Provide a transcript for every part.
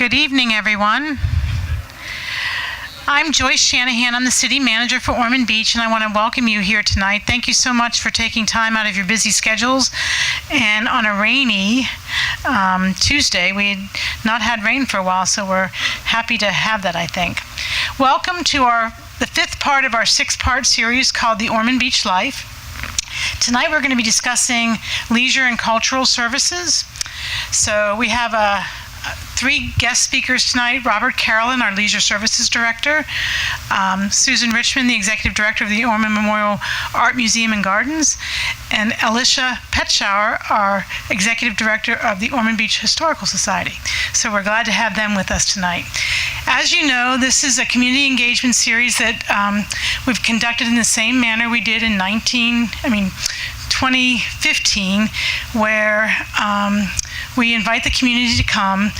Good evening, everyone. I'm Joyce Shanahan. I'm the City Manager for Ormond Beach, and I want to welcome you here tonight. Thank you so much for taking time out of your busy schedules. And on a rainy Tuesday, we had not had rain for a while, so we're happy to have that, I think. Welcome to the fifth part of our six-part series called The Ormond Beach Life. Tonight we're going to be discussing leisure and cultural services. So we have three guest speakers tonight: Robert Carolyn, our Leisure Services Director, Susan Richmond, the Executive Director of the Ormond Memorial Art Museum and Gardens, and Alicia Petschauer, our Executive Director of the Ormond Beach Historical Society. So we're glad to have them with us tonight. As you know, this is a community engagement series that we've conducted in the same manner we did in 2015, where we invite the community to come.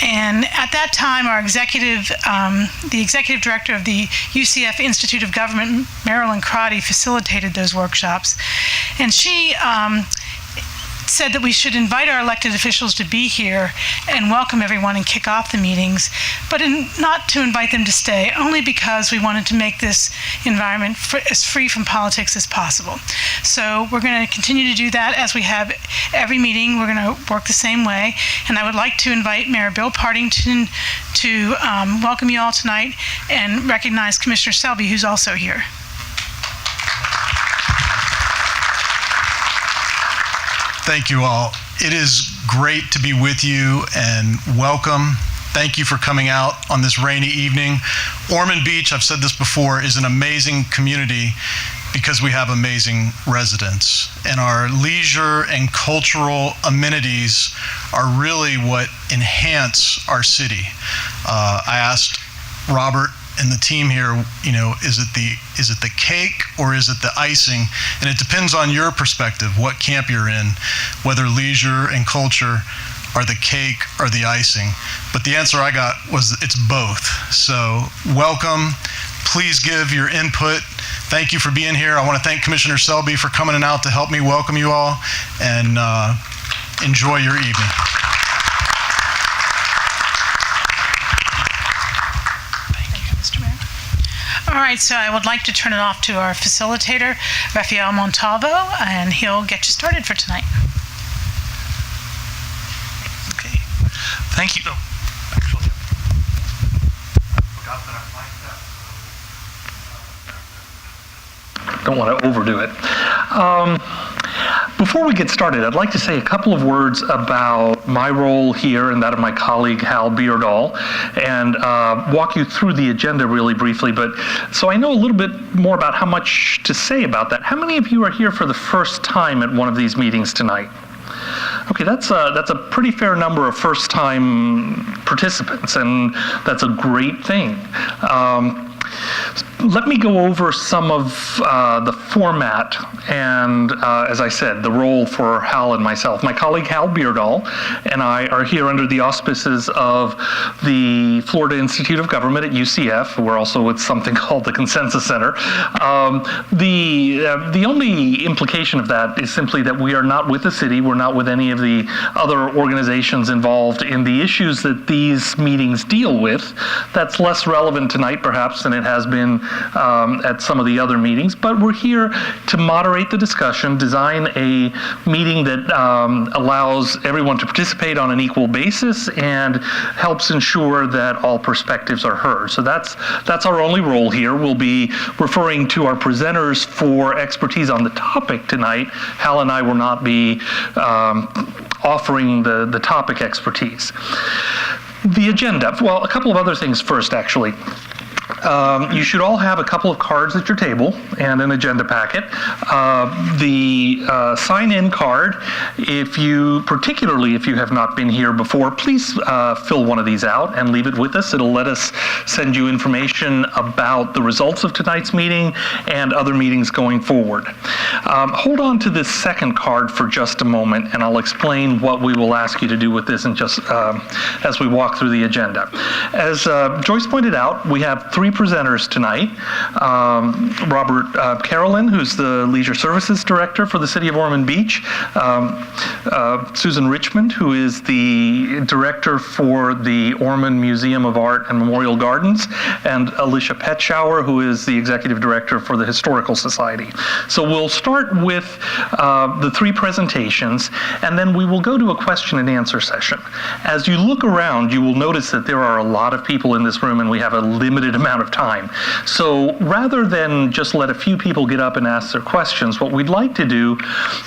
And at that time, our the executive director of the UCF Institute of Government, Marilyn Crotty, facilitated those workshops. And she said that we should invite our elected officials to be here and welcome everyone and kick off the meetings, but not to invite them to stay, only because we wanted to make this environment as free from politics as possible. So we're going to continue to do that as we have every meeting. We're going to work the same way, and I would like to invite Mayor Bill Partington to welcome you all tonight and recognize Commissioner Selby, who's also here. Thank you all. It is great to be with you, and welcome. Thank you for coming out on this rainy evening. Ormond Beach, I've said this before, is an amazing community because we have amazing residents. And our leisure and cultural amenities are really what enhance our city. I asked Robert and the team here, is it the cake or is it the icing? And it depends on your perspective, what camp you're in, whether leisure and culture are the cake or the icing. But the answer I got was it's both. So welcome. Please give your input. Thank you for being here. I want to thank Commissioner Selby for coming out to help me welcome you all, and enjoy your evening. All right, so I would like to turn it off to our facilitator, Rafael Montalvo, and he'll get you started for tonight. Okay. Thank you. Oh, actually, I forgot that I might. Don't want to overdo it. Before we get started, I'd like to say a couple of words about my role here and that of my colleague Hal Beardall, and walk you through the agenda really briefly, but so I know a little bit more about how much to say about that. How many of you are here for the first time at one of these meetings tonight? Okay, that's a pretty fair number of first-time participants, and that's a great thing. Let me go over some of the format and, as I said, the role for Hal and myself. My colleague Hal Beardall and I are here under the auspices of the Florida Institute of Government at UCF. We're also with something called the Consensus Center. The only implication of that is simply that we are not with the city. We're not with any of the other organizations involved in the issues that these meetings deal with. That's less relevant tonight, perhaps, than it has been at some of the other meetings, but we're here to moderate the discussion, design a meeting that allows everyone to participate on an equal basis and helps ensure that all perspectives are heard. So that's our only role here. We'll be referring to our presenters for expertise on the topic tonight. Hal and I will not be offering the topic expertise. The agenda, well, a couple of other things first, actually. You should all have a couple of cards at your table and an agenda packet. The sign-in card, particularly if you have not been here before, please fill one of these out and leave it with us. It'll let us send you information about the results of tonight's meeting and other meetings going forward. Hold on to this second card for just a moment, and I'll explain what we will ask you to do with this in just as we walk through the agenda. As Joyce pointed out, we have three presenters tonight. Robert Carolyn, who's the Leisure Services Director for the City of Ormond Beach. Susan Richmond, who is the director for the Ormond Museum of Art and Memorial Gardens, and Alicia Petschauer, who is the executive director for the Historical Society. So we'll start with the three presentations, and then we will go to a question and answer session. As you look around, you will notice that there are a lot of people in this room and we have a limited amount of time. So rather than just let a few people get up and ask their questions, what we'd like to do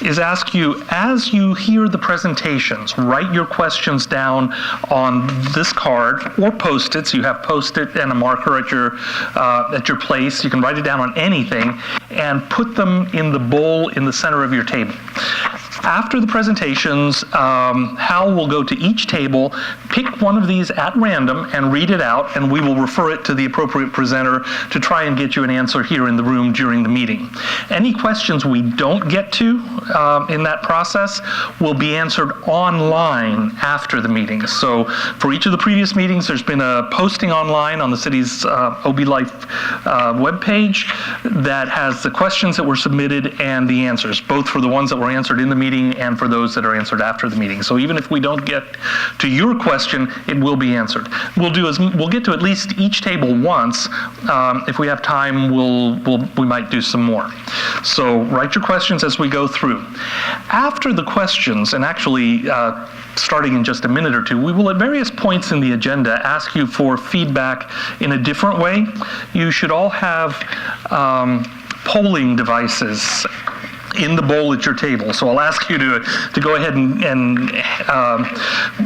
is ask you, as you hear the presentations, write your questions down on this card or Post-its. You have Post-it and a marker at your place. You can write it down on anything and put them in the bowl in the center of your table. After the presentations, Hal will go to each table, pick one of these at random and read it out, and we will refer it to the appropriate presenter to try and get you an answer here in the room during the meeting. Any questions we don't get to in that process will be answered online after the meeting. So for each of the previous meetings, there's been a posting online on the city's OBLife webpage that has the questions that were submitted and the answers, both for the ones that were answered in the meeting and for those that are answered after the meeting. So even if we don't get to your question, it will be answered. We'll get to at least each table once. If we have time, we might do some more. So write your questions as we go through. After the questions, and actually starting in just a minute or two, we will at various points in the agenda ask you for feedback in a different way. You should all have polling devices in the bowl at your table. So I'll ask you to go ahead and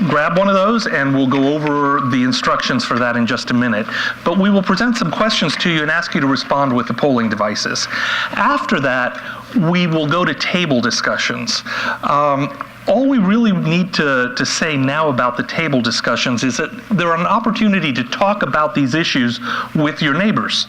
grab one of those, and we'll go over the instructions for that in just a minute. But we will present some questions to you and ask you to respond with the polling devices. After that, we will go to table discussions. All we really need to say now about the table discussions is that they're an opportunity to talk about these issues with your neighbors.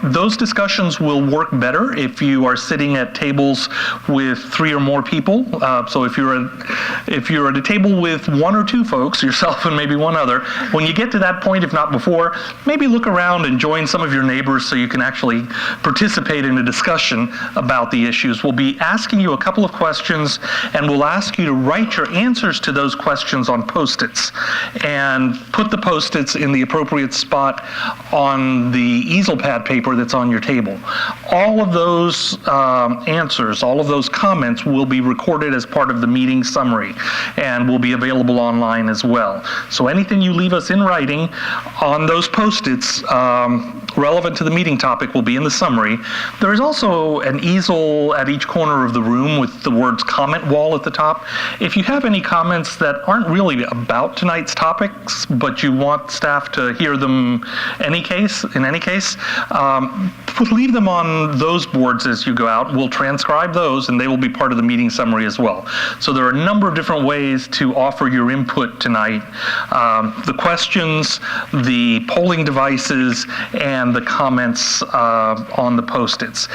Those discussions will work better if you are sitting at tables with 3 or more people. So if you're at a table with 1 or 2 folks, yourself and maybe one other, when you get to that point, if not before, maybe look around and join some of your neighbors so you can actually participate in a discussion about the issues. We'll be asking you a couple of questions, and we'll ask you to write your answers to those questions on Post-its and put the Post-its in the appropriate spot on the easel pad paper that's on your table. All of those answers, all of those comments will be recorded as part of the meeting summary and will be available online as well. So anything you leave us in writing on those Post-its relevant to the meeting topic will be in the summary. There is also an easel at each corner of the room with the words comment wall at the top. If you have any comments that aren't really about tonight's topics, but you want staff to hear them in any case, leave them on those boards as you go out. We'll transcribe those and they will be part of the meeting summary as well. So there are a number of different ways to offer your input tonight. The questions, the polling devices, and the comments on the Post-its.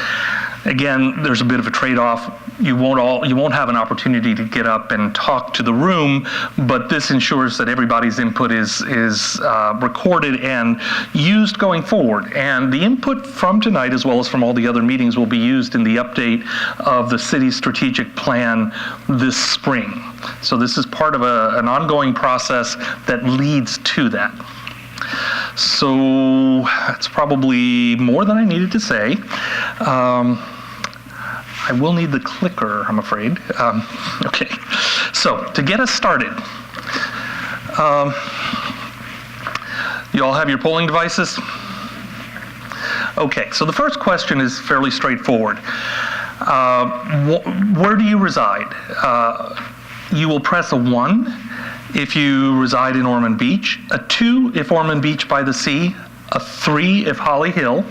Again, there's a bit of a trade-off. You won't have an opportunity to get up and talk to the room, but this ensures that everybody's input is recorded and used going forward. And the input from tonight, as well as from all the other meetings, will be used in the update of the city's strategic plan this spring. So this is part of an ongoing process that leads to that. So that's probably more than I needed to say. I will need the clicker, I'm afraid. Okay, so to get us started, you all have your polling devices? Okay, so the first question is fairly straightforward. Where do you reside? You will press a 1 if you reside in Ormond Beach, a 2 if Ormond Beach by the sea, a 3 if Holly Hill,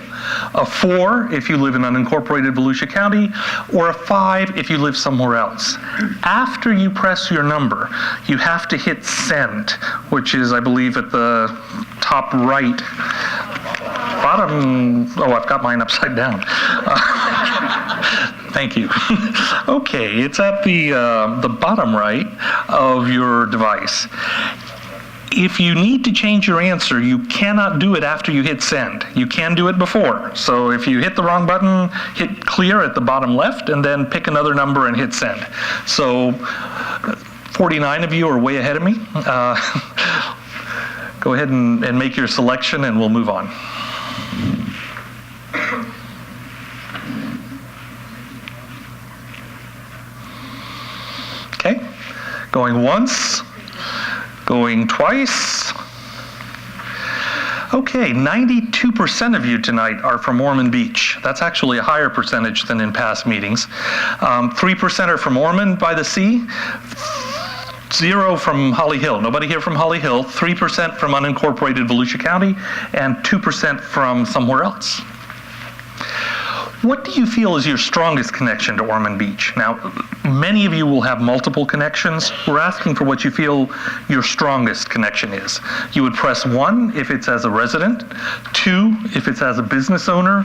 a 4 if you live in unincorporated Volusia County, or a 5 if you live somewhere else. After you press your number, you have to hit send, which is, I believe, at the top right. Bottom, oh, I've got mine upside down. Thank you. Okay, it's at the bottom right of your device. If you need to change your answer, you cannot do it after you hit send. You can do it before. So if you hit the wrong button, hit clear at the bottom left, and then pick another number and hit send. So 49 of you are way ahead of me. Go ahead and make your selection, and we'll move on. Okay, going once, going twice. Okay, 92% of you tonight are from Ormond Beach. That's actually a higher percentage than in past meetings. 3% are from Ormond by the sea. 0 from Holly Hill. Nobody here from Holly Hill. 3% from unincorporated Volusia County, and 2% from somewhere else. What do you feel is your strongest connection to Ormond Beach? Now, many of you will have multiple connections. We're asking for what you feel your strongest connection is. You would press 1 if it's as a resident, 2 if it's as a business owner,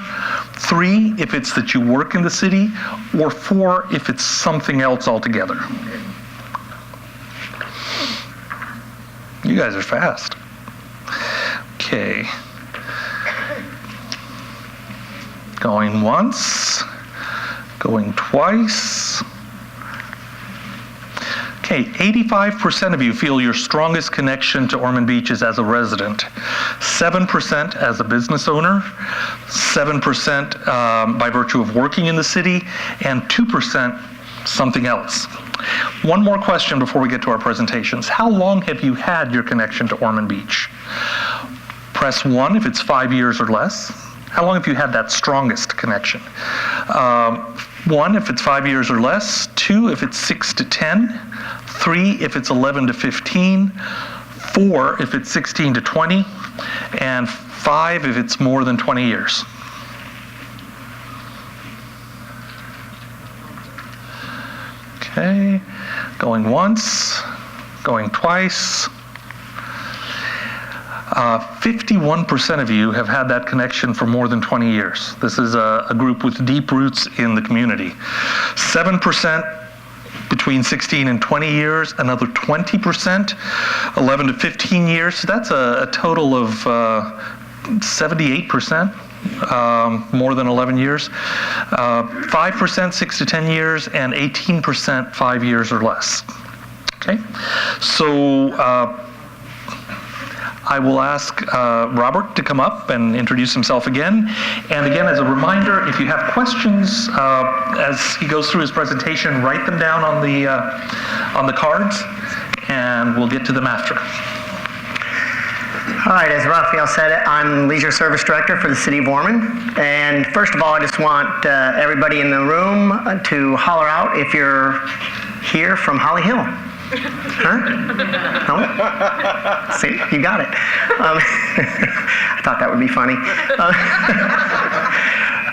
3 if it's that you work in the city, or 4 if it's something else altogether. You guys are fast. Okay. Going once, going twice. Okay, 85% of you feel your strongest connection to Ormond Beach is as a resident, 7% as a business owner, 7% by virtue of working in the city, and 2% something else. One more question before we get to our presentations. How long have you had your connection to Ormond Beach? Press 1 if it's 5 years or less. How long have you had that strongest connection? 1 if it's 5 years or less, 2 if it's 6 to 10, 3 if it's 11 to 15, 4 if it's 16 to 20, and 5 if it's more than 20 years. Okay, going once, going twice. 51% of you have had that connection for more than 20 years. This is a group with deep roots in the community. 7% between 16 and 20 years, another 20%, 11 to 15 years. So that's a total of 78%. More than 11 years, 5% 6 to 10 years, and 18% 5 years or less. Okay, so I will ask Robert to come up and introduce himself again. And again, as a reminder, if you have questions as he goes through his presentation, write them down on the cards, and we'll get to them after. All right, as Raphael said, I'm Leisure Service Director for the City of Ormond. And first of all, I just want everybody in the room to holler out if you're here from Holly Hill. Huh? No? See, you got it. I thought that would be funny.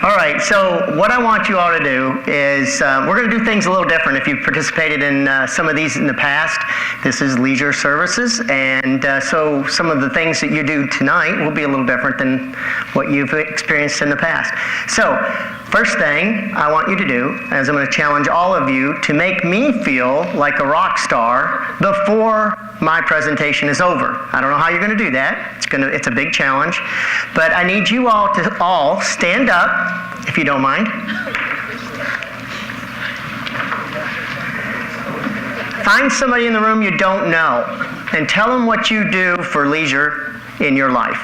All right, so what I want you all to do is we're going to do things a little different. If you've participated in some of these in the past, this is leisure services, and so some of the things that you do tonight will be a little different than what you've experienced in the past. So, first thing I want you to do is I'm going to challenge all of you to make me feel like a rock star before my presentation is over. I don't know how you're going to do that. It's a big challenge, but I need you all to stand up, if you don't mind. Find somebody in the room you don't know and tell them what you do for leisure in your life.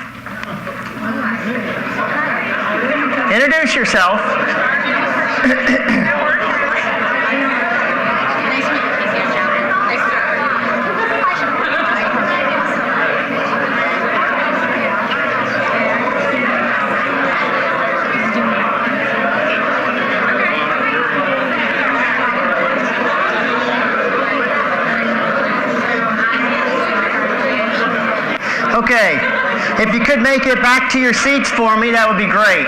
Introduce yourself. Okay, if you could make it back to your seats for me, that would be great.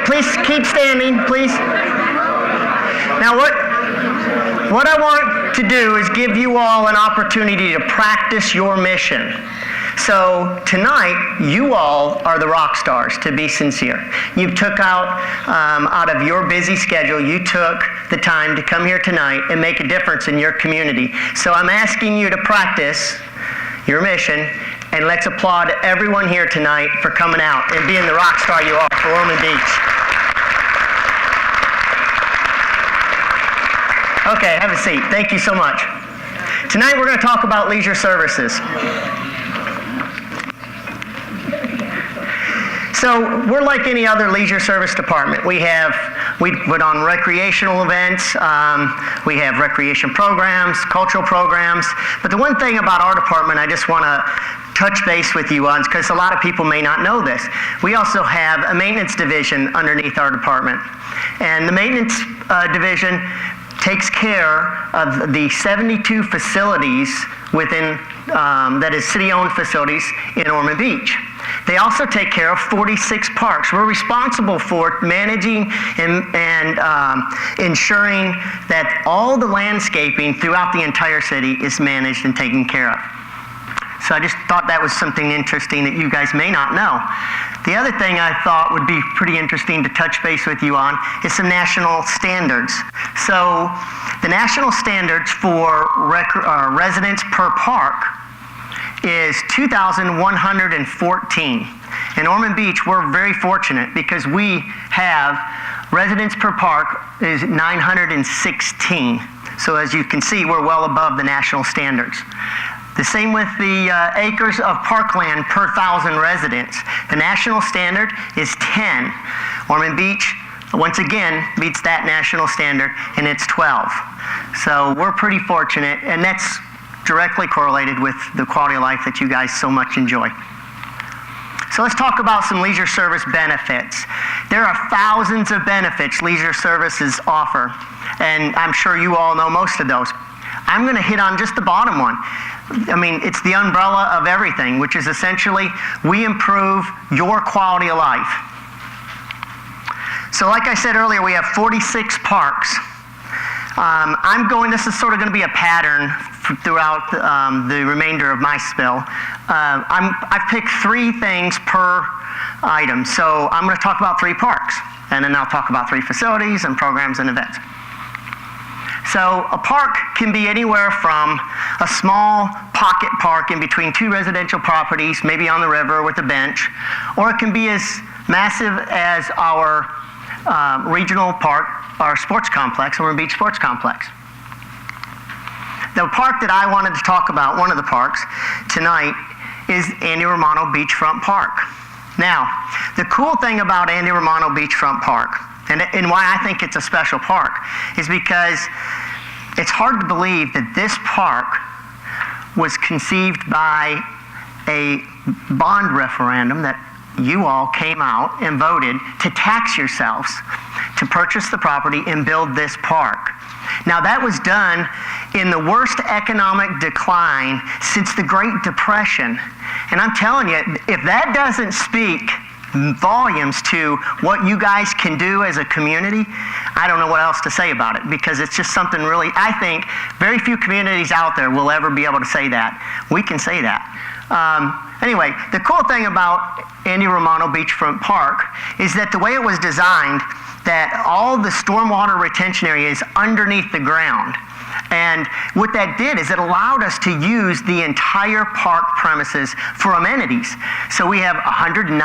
Please keep standing, please. Now what I want to do is give you all an opportunity to practice your mission. So tonight, you all are the rock stars, to be sincere. You took out of your busy schedule, you took the time to come here tonight and make a difference in your community. So I'm asking you to practice your mission, and let's applaud everyone here tonight for coming out and being the rock star you are for Ormond Beach. Okay, have a seat. Thank you so much. Tonight we're going to talk about leisure services. So we're like any other leisure service department. We put on recreational events, we have recreation programs, cultural programs, but the one thing about our department I just want to touch base with you on, because a lot of people may not know this. We also have a maintenance division underneath our department. And the maintenance division takes care of the 72 facilities within, that is city-owned facilities in Ormond Beach. They also take care of 46 parks. We're responsible for managing and ensuring that all the landscaping throughout the entire city is managed and taken care of. So I just thought that was something interesting that you guys may not know. The other thing I thought would be pretty interesting to touch base with you on is some national standards. So the national standards for residents per park is 2,114. In Ormond Beach, we're very fortunate because we have residents per park is 916. So as you can see, we're well above the national standards. The same with the acres of parkland per 1,000 residents. The national standard is 10. Ormond Beach, once again, meets that national standard, and it's 12. So we're pretty fortunate, and that's directly correlated with the quality of life that you guys so much enjoy. So let's talk about some leisure service benefits. There are thousands of benefits leisure services offer, and I'm sure you all know most of those. I'm going to hit on just the bottom one. I mean, it's the umbrella of everything, which is essentially we improve your quality of life. So like I said earlier, we have 46 parks. This is sort of going to be a pattern throughout the remainder of my spill. I've picked 3 things per item. So I'm going to talk about 3 parks, and then I'll talk about 3 facilities and programs and events. So a park can be anywhere from a small pocket park in between 2 residential properties, maybe on the river with a bench, or it can be as massive as our regional park, our sports complex, Ormond Beach Sports Complex. The park that I wanted to talk about, one of the parks tonight, is Andy Romano Beachfront Park. Now, the cool thing about Andy Romano Beachfront Park, and why I think it's a special park, is because it's hard to believe that this park was conceived by a bond referendum that you all came out and voted to tax yourselves to purchase the property and build this park. Now that was done in the worst economic decline since the Great Depression. And I'm telling you, if that doesn't speak volumes to what you guys can do as a community, I don't know what else to say about it, because it's just something really, I think, very few communities out there will ever be able to say that. We can say that. Anyway, the cool thing about Andy Romano Beachfront Park is that the way it was designed, that all the stormwater retention area is underneath the ground. And what that did is it allowed us to use the entire park premises for amenities. So we have 198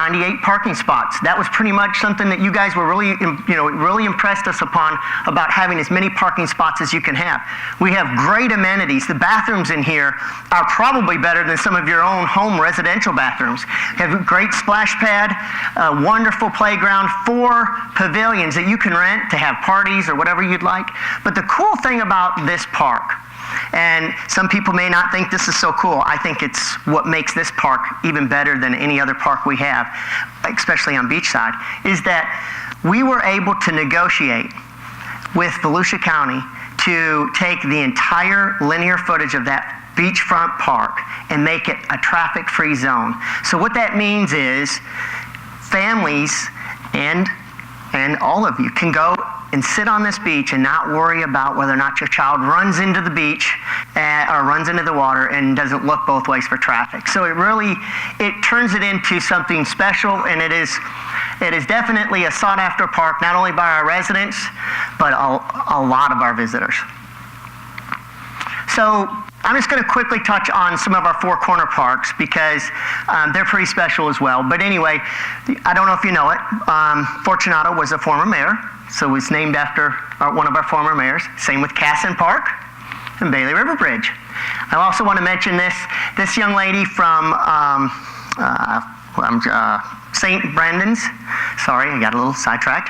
parking spots. That was pretty much something that you guys were really, really impressed us upon, about having as many parking spots as you can have. We have great amenities. The bathrooms in here are probably better than some of your own home residential bathrooms. We have a great splash pad, a wonderful playground, 4 pavilions that you can rent to have parties or whatever you'd like. But the cool thing about this park, and some people may not think this is so cool, I think it's what makes this park even better than any other park we have, especially on Beachside, is that we were able to negotiate with Volusia County to take the entire linear footage of that beachfront park and make it a traffic-free zone. So what that means is families and all of you can go and sit on this beach and not worry about whether or not your child runs into the beach or runs into the water and doesn't look both ways for traffic. So it turns it into something special, and it is definitely a sought-after park, not only by our residents, but a lot of our visitors. So I'm just going to quickly touch on some of our 4 corner parks because they're pretty special as well. But anyway, I don't know if you know it, Fortunato was a former mayor, so it was named after one of our former mayors. Same with Casson Park and Bailey River Bridge. I also want to mention this young lady from St. Brendan's, sorry, I got a little sidetracked,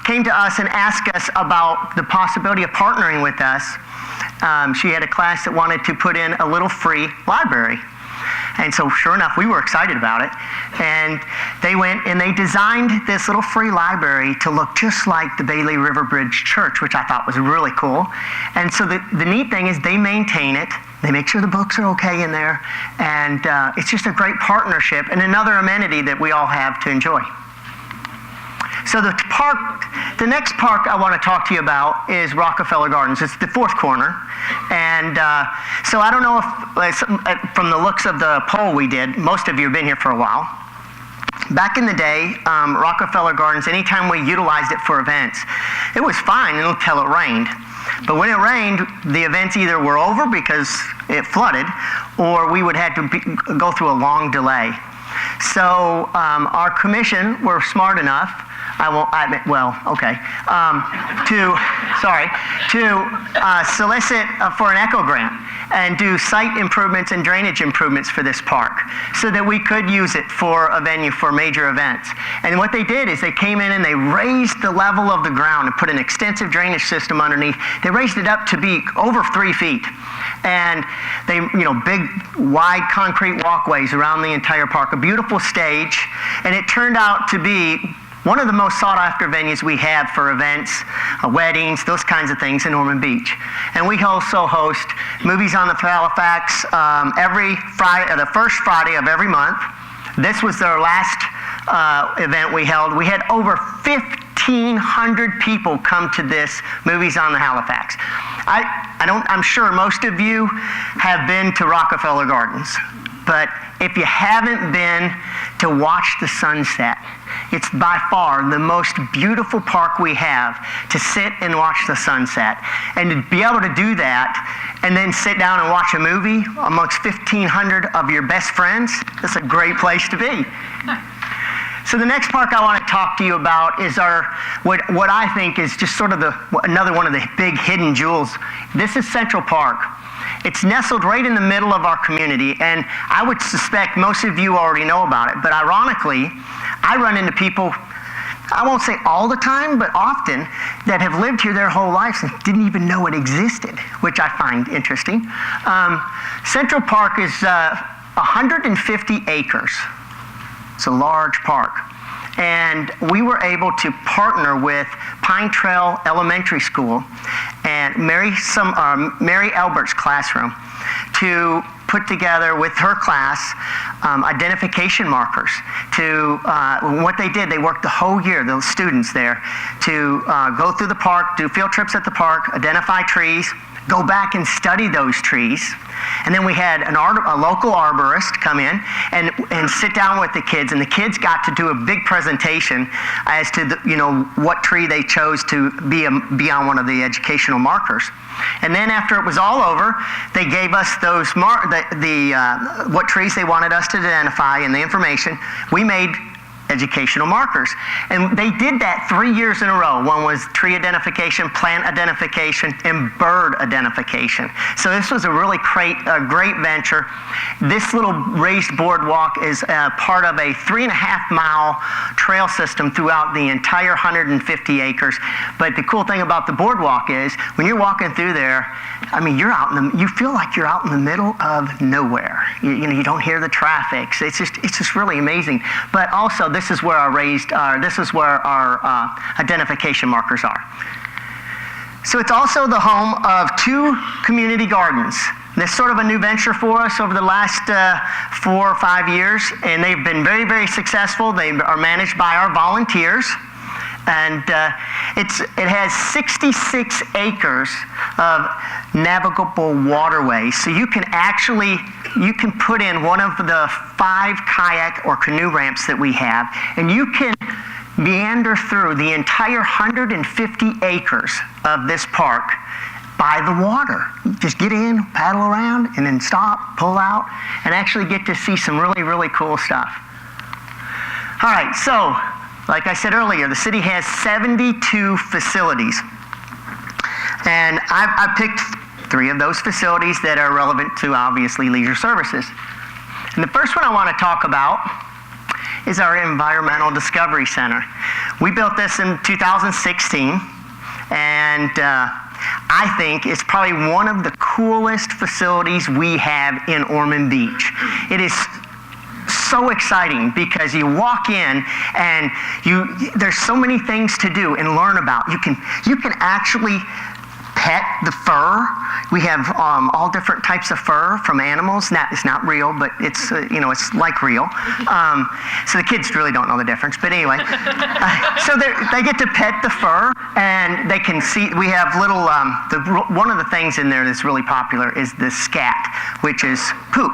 came to us and asked us about the possibility of partnering with us. She had a class that wanted to put in a little free library. And so sure enough, we were excited about it. And they went and they designed this little free library to look just like the Bailey River Bridge Church, which I thought was really cool. And so the neat thing is they maintain it. They make sure the books are okay in there. And it's just a great partnership and another amenity that we all have to enjoy. So the next park I want to talk to you about is Rockefeller Gardens. It's the fourth corner. And so I don't know if, from the looks of the poll we did, most of you have been here for a while. Back in the day, Rockefeller Gardens, anytime we utilized it for events, it was fine until it rained. But when it rained, the events either were over because it flooded, or we would have to go through a long delay. So our commission were smart enough, to solicit for an echo grant and do site improvements and drainage improvements for this park so that we could use it for a venue for major events. And what they did is they came in and they raised the level of the ground and put an extensive drainage system underneath. They raised it up to be over 3 feet. And they, big, wide concrete walkways around the entire park, a beautiful stage, and it turned out to be one of the most sought-after venues we have for events, weddings, those kinds of things in Ormond Beach. And we also host Movies on the Halifax every Friday, the first Friday of every month. This was our last event we held. We had over 1,500 people come to this Movies on the Halifax. I'm sure most of you have been to Rockefeller Gardens, but if you haven't been to watch the sunset, it's by far the most beautiful park we have to sit and watch the sunset. And to be able to do that and then sit down and watch a movie amongst 1,500 of your best friends, that's a great place to be. So the next park I want to talk to you about is what I think is just sort of another one of the big hidden jewels. This is Central Park. It's nestled right in the middle of our community, and I would suspect most of you already know about it, but ironically, I run into people, I won't say all the time, but often, that have lived here their whole lives and didn't even know it existed, which I find interesting. Central Park is 150 acres. It's a large park. And we were able to partner with Pine Trail Elementary School and Mary Albert's classroom to put together with her class identification markers. What they did, they worked the whole year, those students there, to go through the park, do field trips at the park, identify trees, go back and study those trees. And then we had a local arborist come in and sit down with the kids, and the kids got to do a big presentation as to what tree they chose to be on one of the educational markers. And then after it was all over, they gave us those what trees they wanted us to identify and the information. We made educational markers. And they did that 3 years in a row. One was tree identification, plant identification, and bird identification. So this was a really great venture. This little raised boardwalk is part of a 3.5-mile trail system throughout the entire 150 acres. But the cool thing about the boardwalk is when you're walking through there, you feel like you're out in the middle of nowhere. You don't hear the traffic. So it's just really amazing. But also, this is where our identification markers are. So it's also the home of 2 community gardens. This is sort of a new venture for us over the last 4 or 5 years, and they've been very, very successful. They are managed by our volunteers. And it has 66 acres of navigable waterways. So you can put in one of the 5 kayak or canoe ramps that we have, and you can meander through the entire 150 acres of this park by the water. Just get in, paddle around, and then stop, pull out, and actually get to see some really, really cool stuff. All right, so like I said earlier, the city has 72 facilities. And I've picked 3 of those facilities that are relevant to, obviously, leisure services. And the first one I want to talk about is our Environmental Discovery Center. We built this in 2016, and I think it's probably one of the coolest facilities we have in Ormond Beach. It is so exciting because you walk in and there's so many things to do and learn about. You can actually pet the fur. We have all different types of fur from animals. It's not real, but it's it's like real. So the kids really don't know the difference. But anyway, so they get to pet the fur, and they can see. We have little. One of the things in there that's really popular is the scat, which is poop.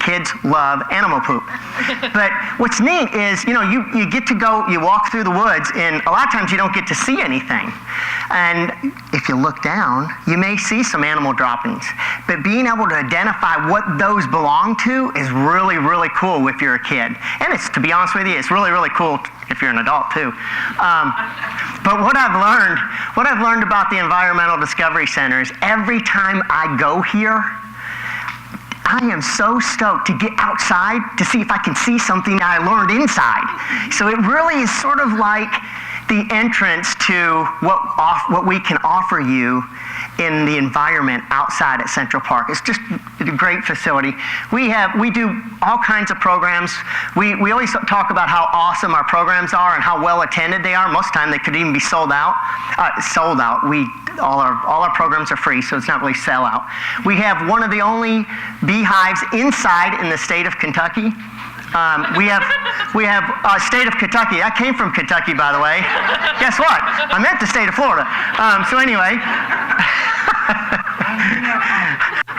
Kids love animal poop. But what's neat is you get to go. You walk through the woods, and a lot of times you don't get to see anything. And if you look down, you may see some animal droppings. But being able to identify what those belong to is really, really cool if you're a kid. And to be honest with you, it's really, really cool if you're an adult too. But what I've learned about the Environmental Discovery Center is every time I go here, I am so stoked to get outside to see if I can see something that I learned inside. So it really is sort of like the entrance to what we can offer you in the environment outside at Central Park. It's just a great facility. We do all kinds of programs. We always talk about how awesome our programs are and how well attended they are. Most of the time they could even be sold out. All our programs are free, so it's not really sell out. We have one of the only beehives inside in the state of Kentucky. We have state of Kentucky. I came from Kentucky, by the way. Guess what? I meant the state of Florida. So anyway,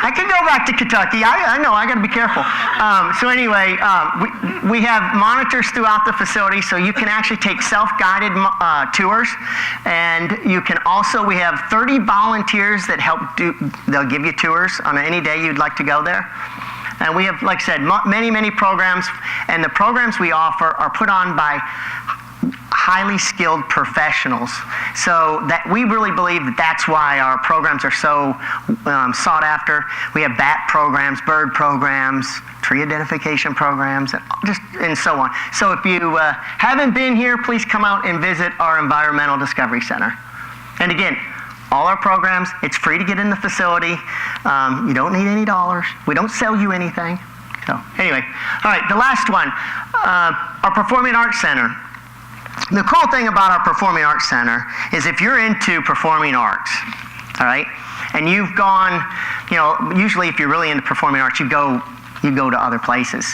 I can go back to Kentucky. I know, I got to be careful. So anyway, we have monitors throughout the facility, so you can actually take self-guided tours. And you can also, we have 30 volunteers that they'll give you tours on any day you'd like to go there. And we have, like I said, many, many programs, and the programs we offer are put on by highly skilled professionals. So that we really believe that's why our programs are so sought after. We have bat programs, bird programs, tree identification programs, and so on. So if you haven't been here, please come out and visit our Environmental Discovery Center. And again, all our programs, it's free to get in the facility. You don't need any dollars. We don't sell you anything. So anyway, all right, the last one, our Performing Arts Center. The cool thing about our Performing Arts Center is if you're into performing arts, all right, and you've gone, usually if you're really into performing arts, you go to other places.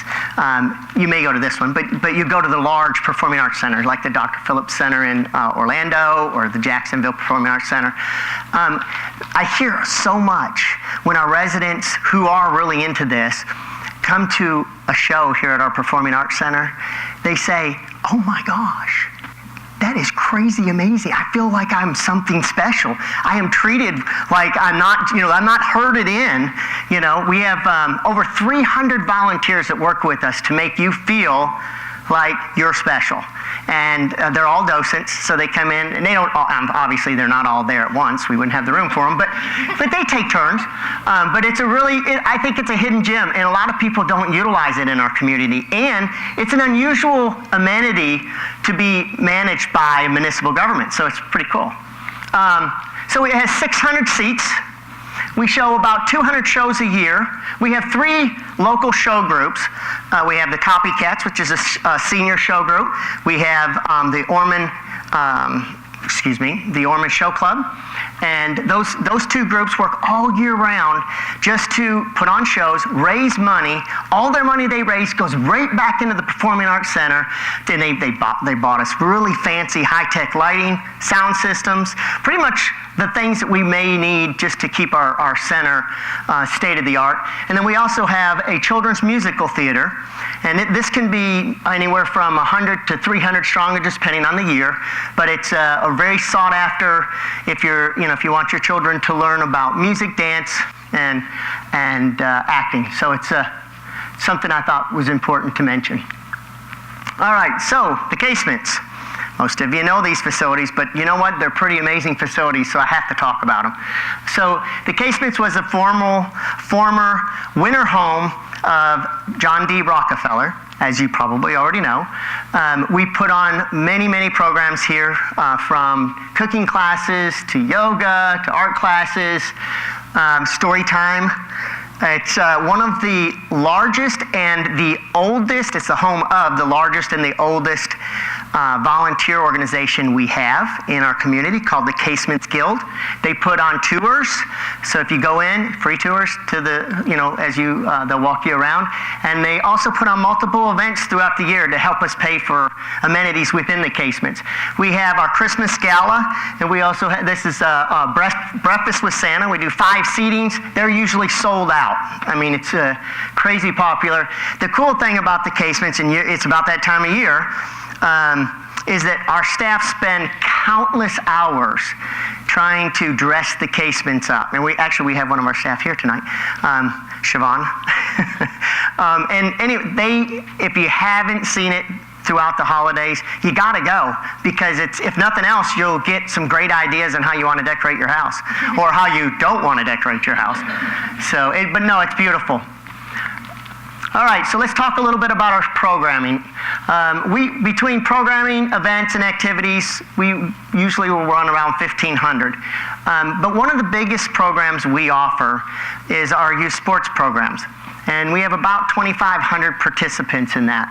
You may go to this one, but you go to the large performing arts centers like the Dr. Phillips Center in Orlando or the Jacksonville Performing Arts Center. I hear so much when our residents who are really into this come to a show here at our Performing Arts Center. They say, "Oh my gosh, that is crazy amazing. I feel like I'm something special. I am treated like I'm not herded in." We have over 300 volunteers that work with us to make you feel like you're special. And they're all docents, so they come in, and they don't, obviously they're not all there at once. We wouldn't have the room for them, but they take turns. But I think it's a hidden gem, and a lot of people don't utilize it in our community. And it's an unusual amenity to be managed by municipal government, so it's pretty cool. So it has 600 seats. We show about 200 shows a year. We have 3 local show groups. We have the Copycats, which is a senior show group. We have the Ormond Show Club. And those 2 groups work all year round just to put on shows, raise money. All their money they raise goes right back into the Performing Arts Center. And they bought us really fancy high-tech lighting, sound systems, pretty much the things that we may need just to keep our center state-of-the-art. And then we also have a children's musical theater. And this can be anywhere from 100 to 300 strong, just depending on the year. But it's a very sought after if you want your children to learn about music, dance, and acting. So it's something I thought was important to mention. All right, so the casements. Most of you know these facilities, but you know what? They're pretty amazing facilities, so I have to talk about them. So the Casements was a former winter home of John D. Rockefeller, as you probably already know. We put on many programs here, from cooking classes to yoga to art classes, story time. It's one of the largest and the oldest, it's the home of the largest and the oldest volunteer organization we have in our community called the Casements Guild. They put on tours, so if you go in, free tours to the, as you, they'll walk you around. And they also put on multiple events throughout the year to help us pay for amenities within the Casements. We have our Christmas Gala, and we also have, this is a breakfast with Santa. We do 5 seatings. They're usually sold out. I mean, it's crazy popular. The cool thing about the Casements, and it's about that time of year, is that our staff spend countless hours trying to dress the Casements up. And we have one of our staff here tonight, Siobhan. And anyway, if you haven't seen it throughout the holidays, you gotta go, because if nothing else, you'll get some great ideas on how you want to decorate your house, or how you don't want to decorate your house. So, but no, it's beautiful. All right, so let's talk a little bit about our programming. Between programming, events, and activities, we usually will run around 1,500. But one of the biggest programs we offer is our youth sports programs. And we have about 2,500 participants in that.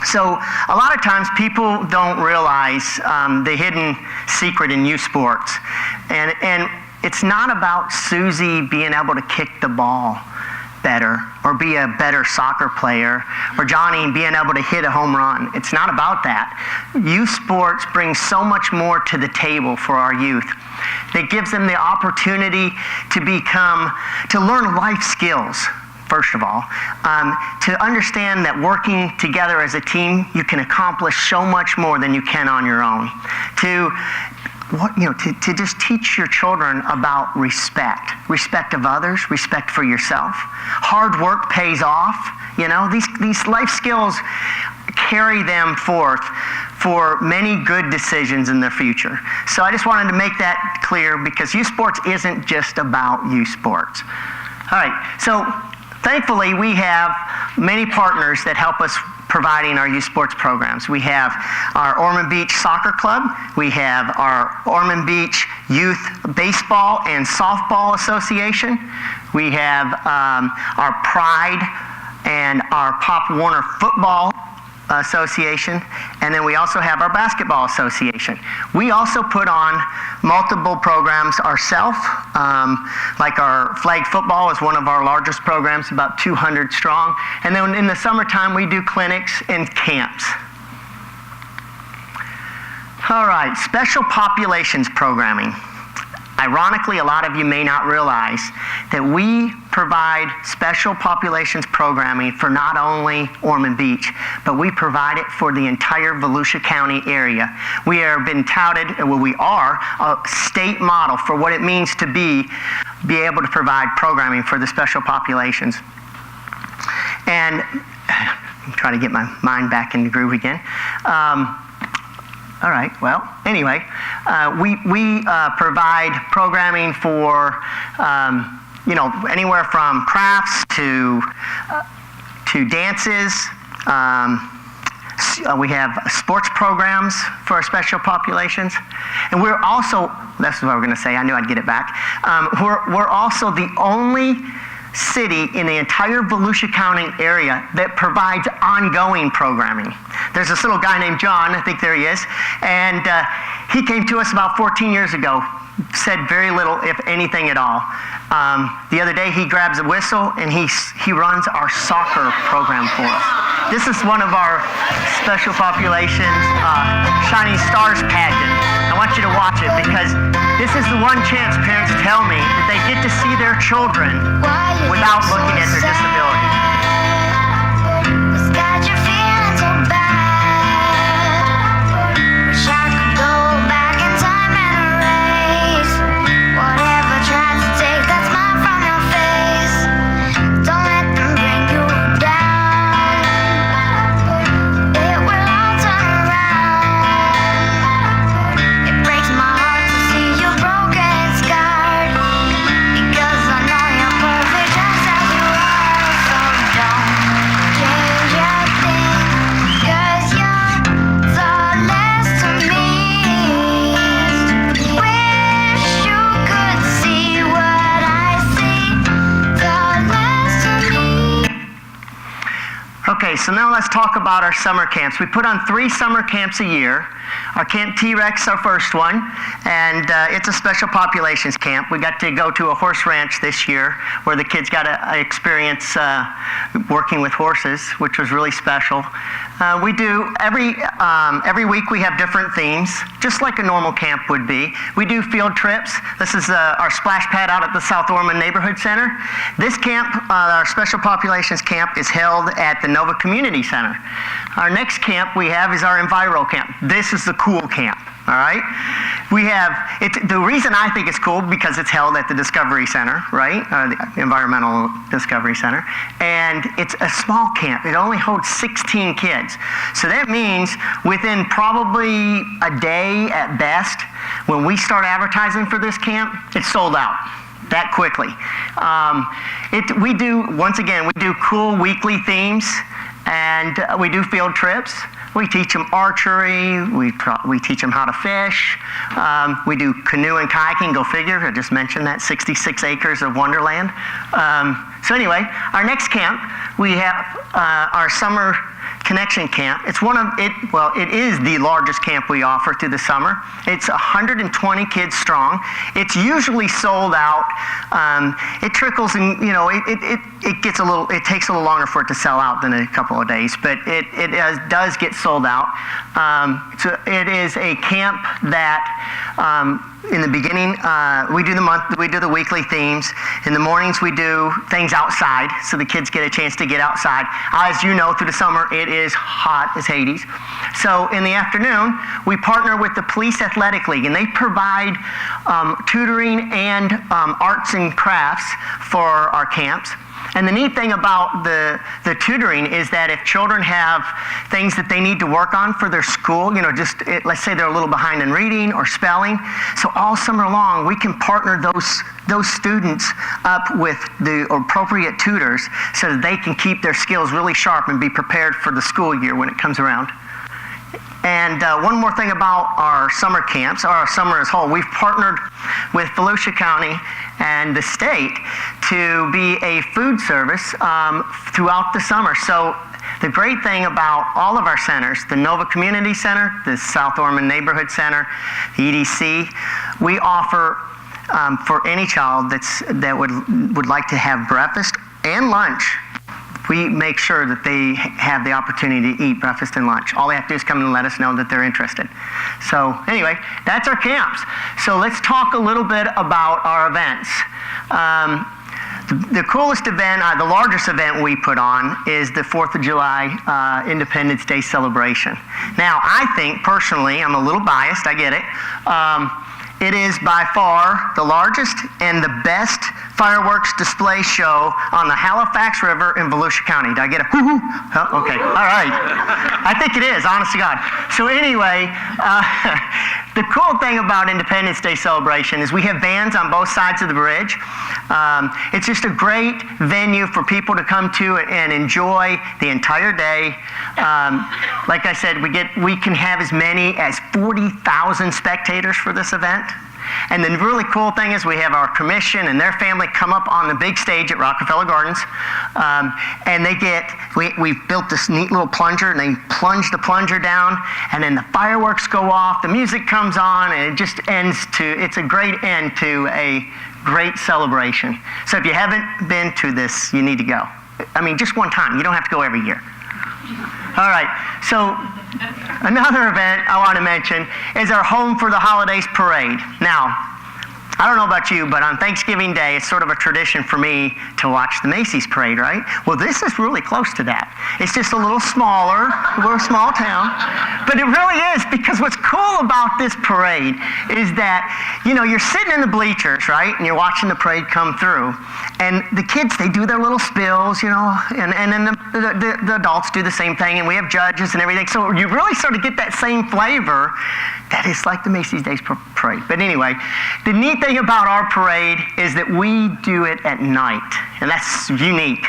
So a lot of times people don't realize the hidden secret in youth sports. And it's not about Susie being able to kick the ball better, or be a better soccer player, or Johnny being able to hit a home run. It's not about that. Youth sports brings so much more to the table for our youth. It gives them the opportunity to learn life skills, first of all, to understand that working together as a team, you can accomplish so much more than you can on your own. To just teach your children about respect of others, respect for yourself. Hard work pays off. These life skills carry them forth for many good decisions in their future. So I just wanted to make that clear, because youth sports isn't just about youth sports. All right, so thankfully we have many partners that help us providing our youth sports programs. We have our Ormond Beach Soccer Club. We have our Ormond Beach Youth Baseball and Softball Association. We have our Pride and our Pop Warner Football Association, and then we also have our Basketball Association. We also put on multiple programs ourselves, like our flag football is one of our largest programs, about 200 strong, and then in the summertime we do clinics and camps. All right, special populations programming. Ironically, a lot of you may not realize that we provide special populations programming for not only Ormond Beach, but we provide it for the entire Volusia County area. We have been touted, we are a state model for what it means to be able to provide programming for the special populations. And I'm trying to get my mind back in the groove again. All right, well, anyway, we provide programming for, anywhere from crafts to dances. We have sports programs for our special populations. And we're also, that's what I was going to say, I knew I'd get it back. We're also the only city in the entire Volusia County area that provides ongoing programming. There's this little guy named John, I think there he is, and he came to us about 14 years ago, said very little, if anything at all. The other day he grabs a whistle and he runs our soccer program for us. This is one of our special populations Shining Stars pageant. I want you to watch it, because this is the one chance parents tell me that they get to see their children without looking at their disability. Okay, so now let's talk about our summer camps. We put on 3 summer camps a year. Our Camp T-Rex, our first one, and it's a special populations camp. We got to go to a horse ranch this year where the kids got to experience working with horses, which was really special. We do, every week we have different themes, just like a normal camp would be. We do field trips. This is our splash pad out at the South Ormond Neighborhood Center. This camp, our special populations camp, is held at the Nova Community Center. Our next camp we have is our Enviro camp. This is the cool camp, all right? We have, the reason I think it's cool because it's held at the Discovery Center, right? The Environmental Discovery Center. And it's a small camp. It only holds 16 kids. So that means within probably a day at best, when we start advertising for this camp, it's sold out that quickly. We do, once again, we do cool weekly themes, and we do field trips. We teach them archery, we teach them how to fish, we do canoe and kayaking, go figure, I just mentioned that, 66 acres of wonderland. So anyway, our next camp, we have our summer connection camp. It is the largest camp we offer through the summer. It's 120 kids strong. It's usually sold out. It trickles and, it takes a little longer for it to sell out than a couple of days, but it does get sold out. So it is a camp that, in the beginning, we do the weekly themes. In the mornings, we do things outside, so the kids get a chance to get outside. As you know, through the summer, it is hot as Hades. So in the afternoon, we partner with the Police Athletic League, and they provide tutoring and arts and crafts for our camps. And the neat thing about the tutoring is that if children have things that they need to work on for their school, let's say they're a little behind in reading or spelling, so all summer long we can partner those students up with the appropriate tutors so that they can keep their skills really sharp and be prepared for the school year when it comes around. And one more thing about our summer camps, or our summer as a whole, we've partnered with Volusia County and the state to be a food service throughout the summer. So the great thing about all of our centers, the Nova Community Center, the South Ormond Neighborhood Center, the EDC, we offer for any child that would like to have breakfast and lunch. We make sure that they have the opportunity to eat breakfast and lunch. All they have to do is come and let us know that they're interested. So anyway, that's our camps. So let's talk a little bit about our events. The coolest event, the largest event we put on is the 4th of July Independence Day celebration. Now, I think personally, I'm a little biased, I get it. It is by far the largest and the best fireworks display show on the Halifax River in Volusia County. Did I get a hoo-hoo? Oh, okay, all right. I think it is, honest to God. So anyway, the cool thing about Independence Day celebration is we have bands on both sides of the bridge. It's just a great venue for people to come to and enjoy the entire day. Like I said, we can have as many as 40,000 spectators for this event. And the really cool thing is we have our commission and their family come up on the big stage at Rockefeller Gardens, and we've built this neat little plunger, and they plunge the plunger down, and then the fireworks go off, the music comes on, and it just it's a great end to a great celebration. So if you haven't been to this, you need to go. I mean, just one time. You don't have to go every year. All right, so another event I want to mention is our Home for the Holidays Parade. Now, I don't know about you, but on Thanksgiving Day, it's sort of a tradition for me to watch the Macy's parade, right? Well, this is really close to that. It's just a little smaller, we're a small town, but it really is, because what's cool about this parade is that, you're sitting in the bleachers, right, and you're watching the parade come through, and the kids, they do their little spills, and then the adults do the same thing, and we have judges and everything, so you really sort of get that same flavor that is like the Macy's Day Parade. But anyway, the neat thing about our parade is that we do it at night, and that's unique.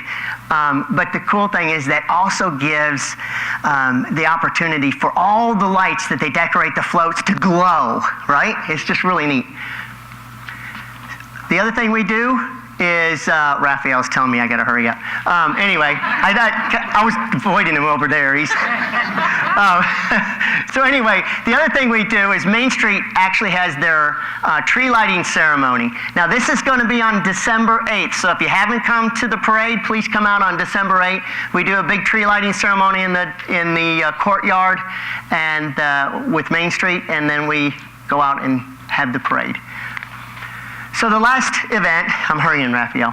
But the cool thing is that also gives the opportunity for all the lights that they decorate the floats to glow, right? It's just really neat. The other thing we do is Raphael's telling me I got to hurry up. Anyway, I was avoiding him over there. So anyway, the other thing we do is Main Street actually has their tree lighting ceremony. Now this is going to be on December 8th. So if you haven't come to the parade, please come out on December 8th. We do a big tree lighting ceremony in the courtyard and with Main Street, and then we go out and have the parade. So the last event, I'm hurrying, Raphael.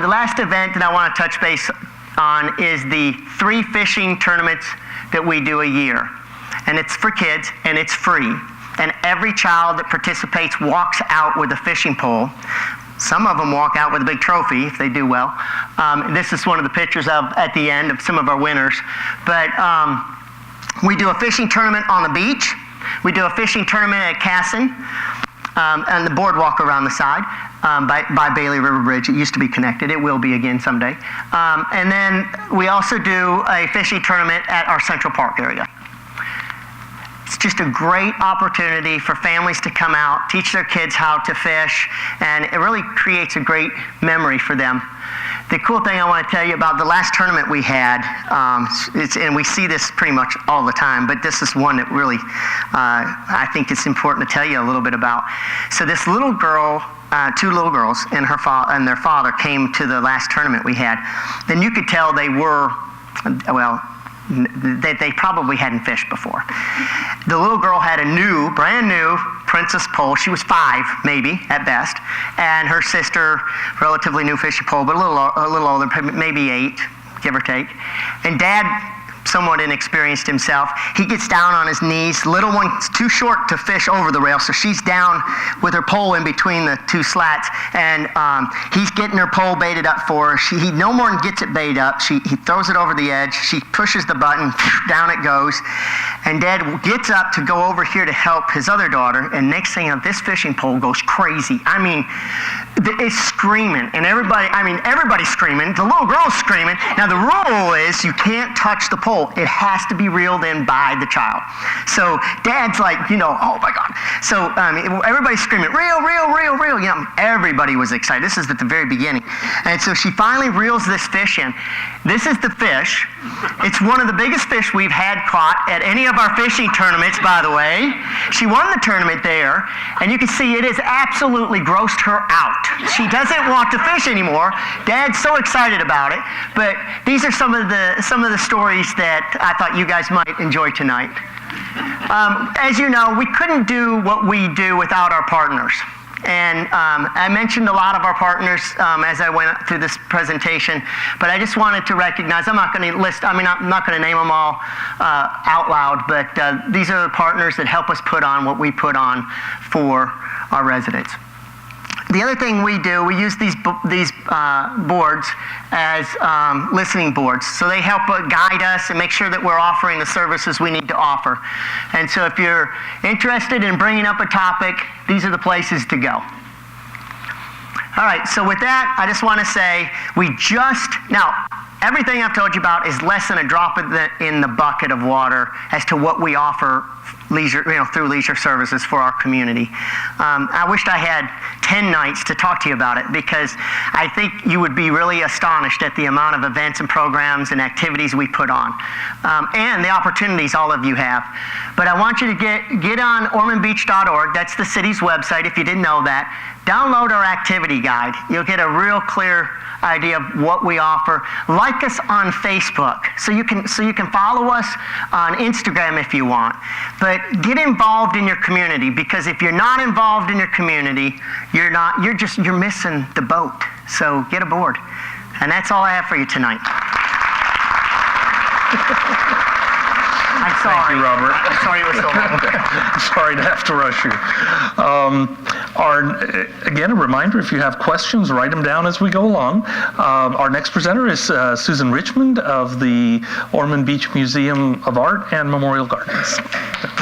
The last event that I want to touch base on is the 3 fishing tournaments that we do a year. And it's for kids, and it's free. And every child that participates walks out with a fishing pole. Some of them walk out with a big trophy if they do well. This is one of the pictures at the end of some of our winners. But we do a fishing tournament on the beach. We do a fishing tournament at Casson. And the boardwalk around the side by Bailey River Bridge. It used to be connected. It will be again someday. And then we also do a fishing tournament at our Central Park area. It's just a great opportunity for families to come out, teach their kids how to fish, and it really creates a great memory for them. The cool thing I want to tell you about the last tournament we had, and we see this pretty much all the time, but this is one that really I think it's important to tell you a little bit about. So this little girl, 2 little girls, and their father came to the last tournament we had. Then you could tell they were, well, they probably hadn't fished before. The little girl had a brand new Princess pole. She was 5, maybe, at best. And her sister, relatively new fishing pole, but a little older, maybe 8, give or take. And Dad, somewhat inexperienced himself, he gets down on his knees. Little one's too short to fish over the rail, so she's down with her pole in between the 2 slats, and he's getting her pole baited up for her. He no more than gets it baited up. He throws it over the edge. She pushes the button, down it goes, and Dad gets up to go over here to help his other daughter, and next thing you know, this fishing pole goes crazy. I mean, it's screaming, and everybody's screaming. The little girl's screaming. Now the rule is you can't touch the pole. It has to be reeled in by the child. So Dad's like, oh my God. So everybody's screaming, reel, reel, reel, reel. Everybody was excited. This is at the very beginning. And so she finally reels this fish in. This is the fish. It's one of the biggest fish we've had caught at any of our fishing tournaments, by the way. She won the tournament there, and you can see it has absolutely grossed her out. She doesn't want to fish anymore. Dad's so excited about it. But these are some of the stories that I thought you guys might enjoy tonight. As you know, we couldn't do what we do without our partners. And I mentioned a lot of our partners as I went through this presentation, but I just wanted to recognize, I'm not going to name them all out loud, but these are the partners that help us put on what we put on for our residents. The other thing we do, we use these boards as listening boards. So they help guide us and make sure that we're offering the services we need to offer. And so if you're interested in bringing up a topic, these are the places to go. All right, so with that, I just want to say now, everything I've told you about is less than a drop in the bucket of water as to what we offer through leisure services for our community. I wished I had 10 nights to talk to you about it, because I think you would be really astonished at the amount of events and programs and activities we put on, and the opportunities all of you have. But I want you to get on ormondbeach.org. That's the city's website, if you didn't know that. Download our activity guide. You'll get a real clear idea of what we offer. Like us on Facebook, so you can follow us on Instagram if you want. But get involved in your community, because if you're not involved in your community, you're missing the boat. So get aboard. And that's all I have for you tonight. I'm sorry. Thank you, Robert. I'm sorry it was so long. I'm sorry to have to rush you. Again, a reminder, if you have questions, write them down as we go along. Our next presenter is Susan Richmond of the Ormond Beach Museum of Art and Memorial Gardens,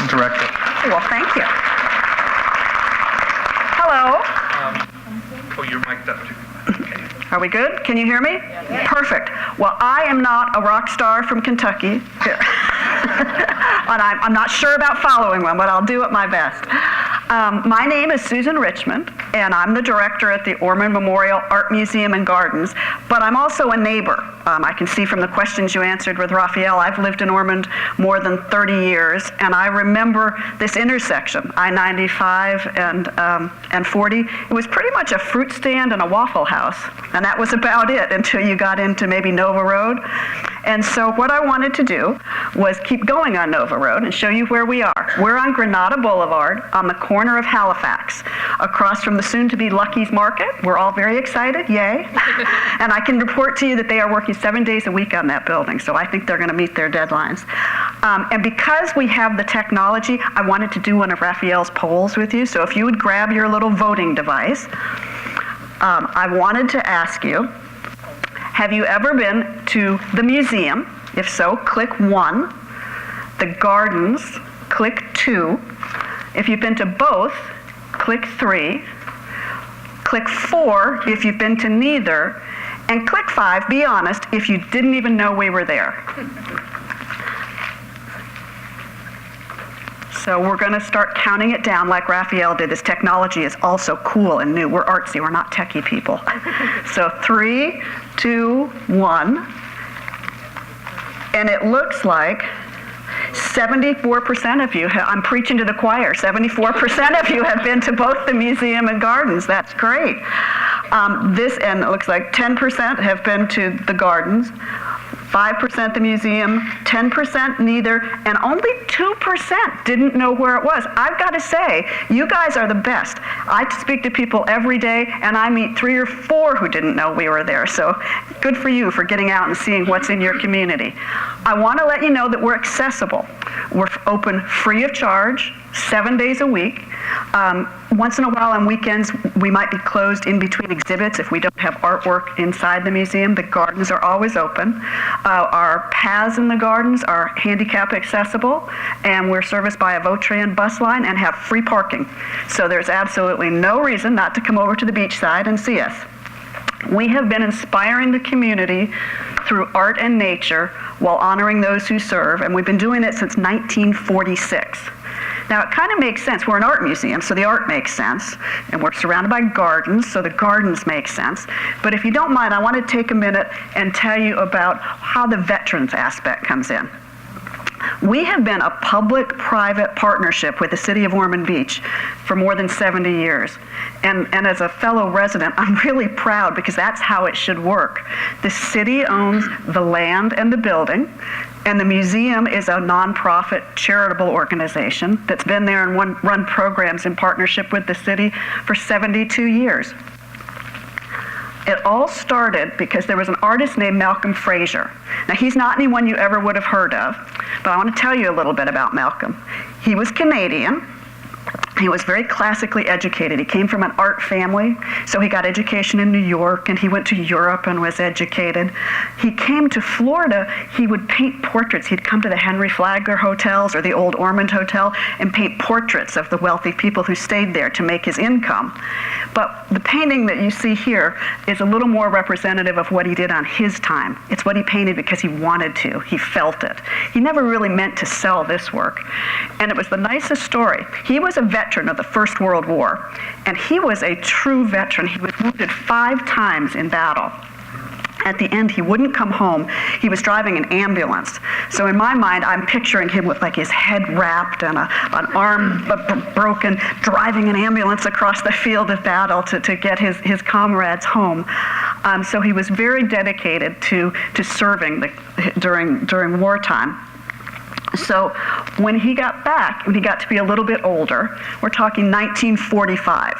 Director. Well, thank you. Hello. You're mic'd up too. Are we good? Can you hear me? Perfect. Well, I am not a rock star from Kentucky. Here. And I'm not sure about following one, but I'll do it my best. My name is Susan Richmond, and I'm the director at the Ormond Memorial Art Museum and Gardens, but I'm also a neighbor. I can see from the questions you answered with Raphael, I've lived in Ormond more than 30 years, and I remember this intersection, I-95 and 40. It was pretty much a fruit stand and a Waffle House, and that was about it until you got into maybe Nova Road. And so what I wanted to do was keep going on Nova Road and show you where we are. We're on Granada Boulevard on the corner of Halifax, across from the soon-to-be Lucky's Market. We're all very excited, yay. And I can report to you that they are working 7 days a week on that building, so I think they're going to meet their deadlines. And because we have the technology, I wanted to do one of Raphael's polls with you, so if you would grab your little voting device, I wanted to ask you, have you ever been to the museum? If so, click 1. The gardens, click 2. If you've been to both, click 3. Click 4 if you've been to neither. And click 5, be honest, if you didn't even know we were there. So we're going to start counting it down like Raphael did. This technology is also cool and new. We're artsy, we're not techie people. So 3, 2, 1. And it looks like 74% of you, I'm preaching to the choir, 74% of you have been to both the museum and gardens. That's great. And it looks like 10% have been to the gardens, 5% the museum, 10% neither, and only 2% didn't know where it was. I've got to say, you guys are the best. I speak to people every day, and I meet 3 or 4 who didn't know we were there. So good for you for getting out and seeing what's in your community. I want to let you know that we're accessible. We're open free of charge, 7 days a week. Once in a while on weekends, we might be closed in between exhibits if we don't have artwork inside the museum. The gardens are always open. Our paths in the gardens are handicap accessible, and we're serviced by a Vautrin bus line and have free parking. So there's absolutely no reason not to come over to the beachside and see us. We have been inspiring the community through art and nature while honoring those who serve, and we've been doing it since 1946. Now, it kind of makes sense. We're an art museum, so the art makes sense. And we're surrounded by gardens, so the gardens make sense. But if you don't mind, I want to take a minute and tell you about how the veterans aspect comes in. We have been a public-private partnership with the city of Ormond Beach for more than 70 years. And as a fellow resident, I'm really proud because that's how it should work. The city owns the land and the building, and the museum is a nonprofit charitable organization that's been there and run programs in partnership with the city for 72 years. It all started because there was an artist named Malcolm Fraser. Now, he's not anyone you ever would have heard of, but I want to tell you a little bit about Malcolm. He was Canadian. He was very classically educated. He came from an art family, so he got education in New York, and he went to Europe and was educated. He came to Florida. He would paint portraits. He'd come to the Henry Flagler hotels or the old Ormond Hotel and paint portraits of the wealthy people who stayed there to make his income. But the painting that you see here is a little more representative of what he did on his time. It's what he painted because he wanted to. He felt it. He never really meant to sell this work. And it was the nicest story. He was a veteran of the First World War, and he was a true veteran. He was wounded 5 times in battle. At the end, he wouldn't come home. He was driving an ambulance. So in my mind, I'm picturing him with like his head wrapped and an arm broken, driving an ambulance across the field of battle to get his comrades home. So he was very dedicated to serving during wartime. So when he got back, when he got to be a little bit older, we're talking 1945.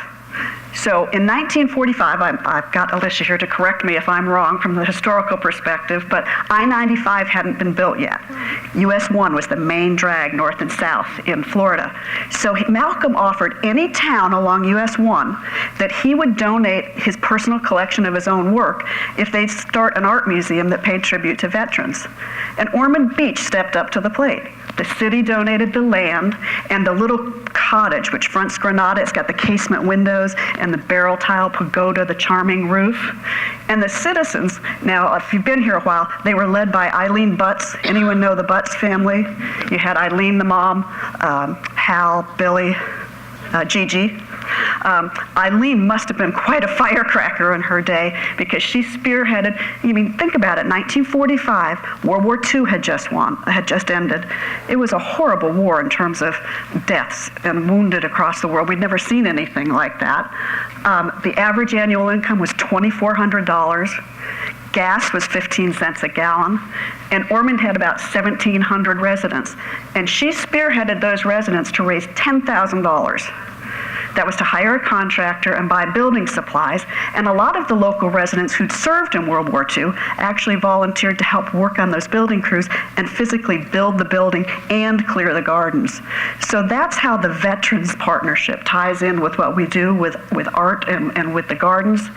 So in 1945, I've got Alicia here to correct me if I'm wrong from the historical perspective, but I-95 hadn't been built yet. US 1 was the main drag north and south in Florida. So Malcolm offered any town along US 1 that he would donate his personal collection of his own work if they'd start an art museum that paid tribute to veterans. And Ormond Beach stepped up to the plate. The city donated the land and the little cottage, which fronts Granada. It's got the casement windows and the barrel tile pagoda, the charming roof. And the citizens, now if you've been here a while, they were led by Eileen Butts. Anyone know the Butts family? You had Eileen the mom, Hal, Billy, Gigi. Eileen must have been quite a firecracker in her day because she spearheaded, think about it, 1945, World War II had just ended. It was a horrible war in terms of deaths and wounded across the world. We'd never seen anything like that. The average annual income was $2,400. Gas was 15 cents a gallon, and Ormond had about 1,700 residents. And she spearheaded those residents to raise $10,000. That was to hire a contractor and buy building supplies, and a lot of the local residents who'd served in World War II actually volunteered to help work on those building crews and physically build the building and clear the gardens. So that's how the Veterans Partnership ties in with what we do with art and with the gardens.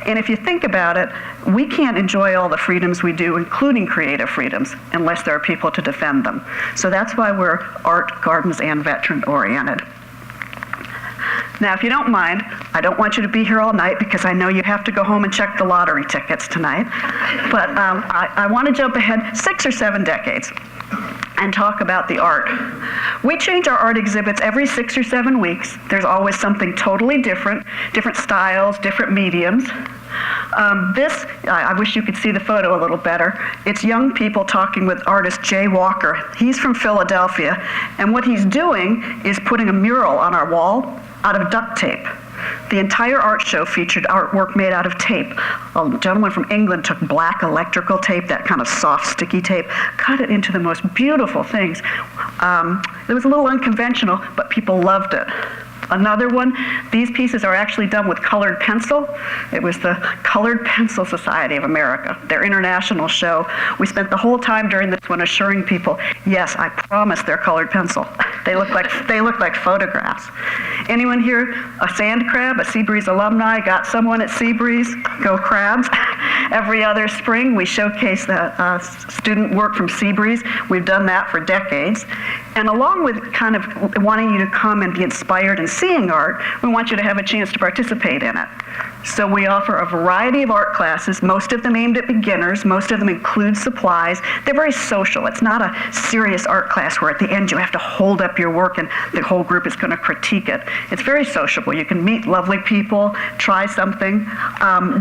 And if you think about it, we can't enjoy all the freedoms we do, including creative freedoms, unless there are people to defend them. So that's why we're art, gardens, and veteran-oriented. Now, if you don't mind, I don't want you to be here all night because I know you have to go home and check the lottery tickets tonight. But I want to jump ahead 6 or 7 decades and talk about the art. We change our art exhibits every 6 or 7 weeks. There's always something totally different styles, different mediums. I wish you could see the photo a little better. It's young people talking with artist Jay Walker. He's from Philadelphia, and what he's doing is putting a mural on our wall out of duct tape. The entire art show featured artwork made out of tape. A gentleman from England took black electrical tape, that kind of soft, sticky tape, cut it into the most beautiful things. It was a little unconventional, but people loved it. Another one, these pieces are actually done with colored pencil. It was the Colored Pencil Society of America, their international show. We spent the whole time during this one assuring people, yes, I promise they're colored pencil. They look like photographs. Anyone here a sand crab, a Seabreeze alumni? Got someone at Seabreeze? Go Crabs. Every other spring, we showcase the student work from Seabreeze. We've done that for decades. And along with kind of wanting you to come and be inspired and seeing art, we want you to have a chance to participate in it. So we offer a variety of art classes, most of them aimed at beginners, most of them include supplies. They're very social. It's not a serious art class where at the end you have to hold up your work and the whole group is going to critique it. It's very sociable. You can meet lovely people, try something.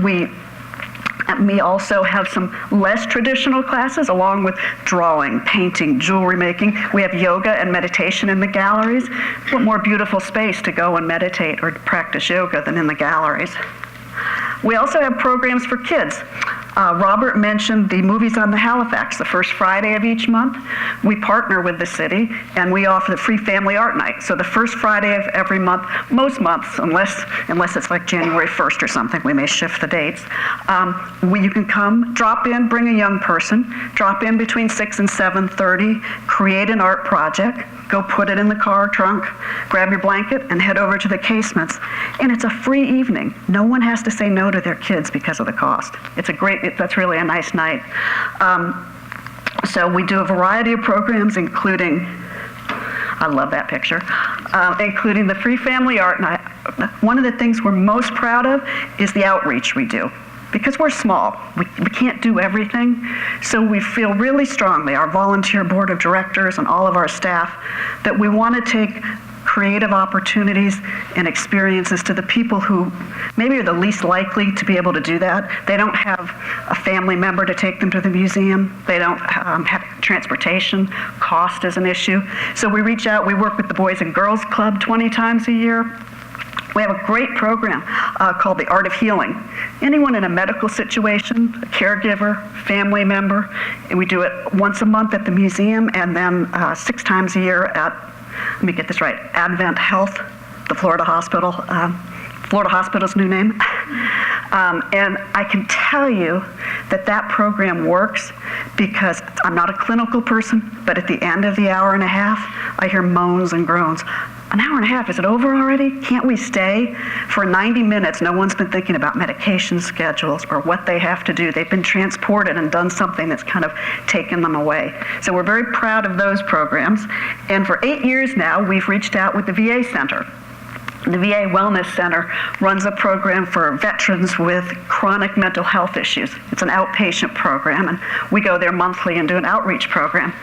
We also have some less traditional classes along with drawing, painting, jewelry making. We have yoga and meditation in the galleries. What more beautiful space to go and meditate or practice yoga than in the galleries? We also have programs for kids. Robert mentioned the Movies on the Halifax, the first Friday of each month. We partner with the city and we offer the free family art night. So the first Friday of every month, most months, unless it's like January 1st or something, we may shift the dates. You can come, drop in, bring a young person, drop in between 6 and 7:30, create an art project, go put it in the car trunk, grab your blanket, and head over to the casements. And it's a free evening. No one has to say no to their kids because of the cost. That's really a nice night. So we do a variety of programs, including, I love that picture, including the free family art night. One of the things we're most proud of is the outreach we do. Because we're small, we can't do everything, so we feel really strongly, our volunteer board of directors and all of our staff, that we want to take creative opportunities and experiences to the people who maybe are the least likely to be able to do that. They don't have a family member to take them to the museum. They don't have transportation. Cost is an issue. So we reach out, we work with the Boys and Girls Club 20 times a year. We have a great program called The Art of Healing. Anyone in a medical situation, a caregiver, family member, and we do it once a month at the museum and then 6 times a year at, let me get this right, Advent Health, the Florida Hospital, Florida Hospital's new name. And I can tell you that program works because I'm not a clinical person, but at the end of the hour and a half, I hear moans and groans. An hour and a half, is it over already? Can't we stay? For 90 minutes, no one's been thinking about medication schedules or what they have to do. They've been transported and done something that's kind of taken them away. So we're very proud of those programs. And for 8 years now, we've reached out with the VA Center. The VA Wellness Center runs a program for veterans with chronic mental health issues. It's an outpatient program, and we go there monthly and do an outreach program.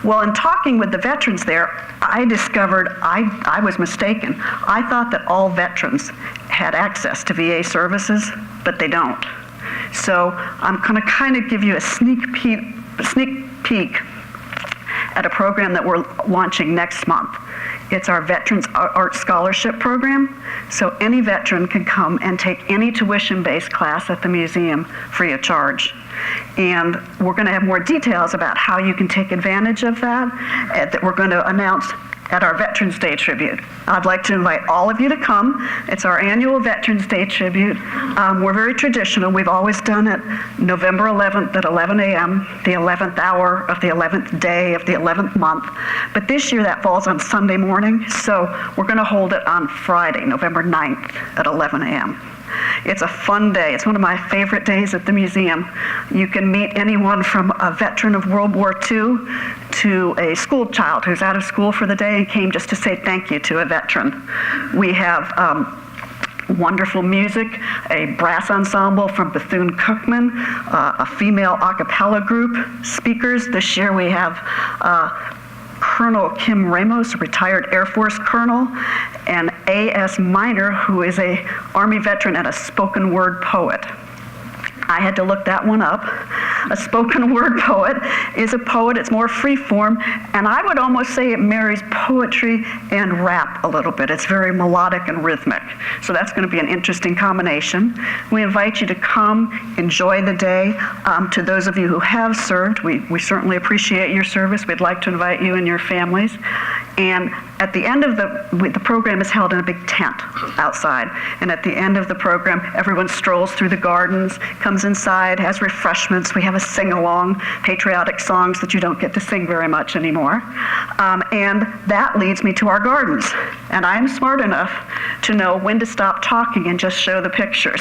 Well, in talking with the veterans there, I discovered I was mistaken. I thought that all veterans had access to VA services, but they don't. So I'm going to kind of give you a sneak peek at a program that we're launching next month. It's our Veterans Art Scholarship Program. So any veteran can come and take any tuition-based class at the museum free of charge. And we're going to have more details about how you can take advantage of that we're going to announce at our Veterans Day Tribute. I'd like to invite all of you to come. It's our annual Veterans Day Tribute. We're very traditional. We've always done it November 11th at 11 a.m., the 11th hour of the 11th day of the 11th month. But this year that falls on Sunday morning, so we're going to hold it on Friday, November 9th at 11 a.m. It's a fun day. It's one of my favorite days at the museum. You can meet anyone from a veteran of World War II to a school child who's out of school for the day and came just to say thank you to a veteran. We have wonderful music, a brass ensemble from Bethune-Cookman, a female a cappella group, speakers. This year we have Colonel Kim Ramos, a retired Air Force colonel, and A.S. Miner, who is a Army veteran and a spoken word poet. I had to look that one up. A spoken word poet is a poet. It's more free form, and I would almost say it marries poetry and rap a little bit. It's very melodic and rhythmic. So that's going to be an interesting combination. We invite you to come, enjoy the day. To those of you who have served, we certainly appreciate your service. We'd like to invite you and your families. And at the end of the program is held in a big tent outside. And at the end of the program, everyone strolls through the gardens, comes inside, has refreshments. We have a sing-along, patriotic songs that you don't get to sing very much anymore. And that leads me to our gardens. And I'm smart enough to know when to stop talking and just show the pictures.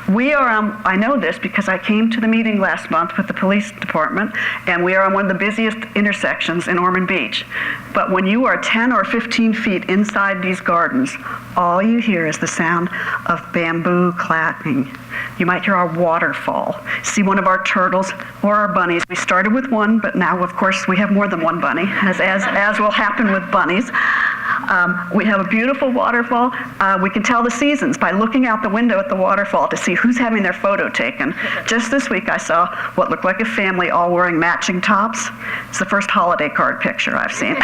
We are I know this because I came to the meeting last month with the police department, and we are on one of the busiest intersections in Ormond Beach. But when you are 10 or 15 feet inside these gardens, all you hear is the sound of bamboo clapping. You might hear our waterfall, see one of our turtles or our bunnies. We started with one, but now, of course, we have more than one bunny, as will happen with bunnies. We have a beautiful waterfall. We can tell the seasons by looking out the window at the waterfall to see who's having their photo taken. Just this week I saw what looked like a family all wearing matching tops. It's the first holiday card picture I've seen.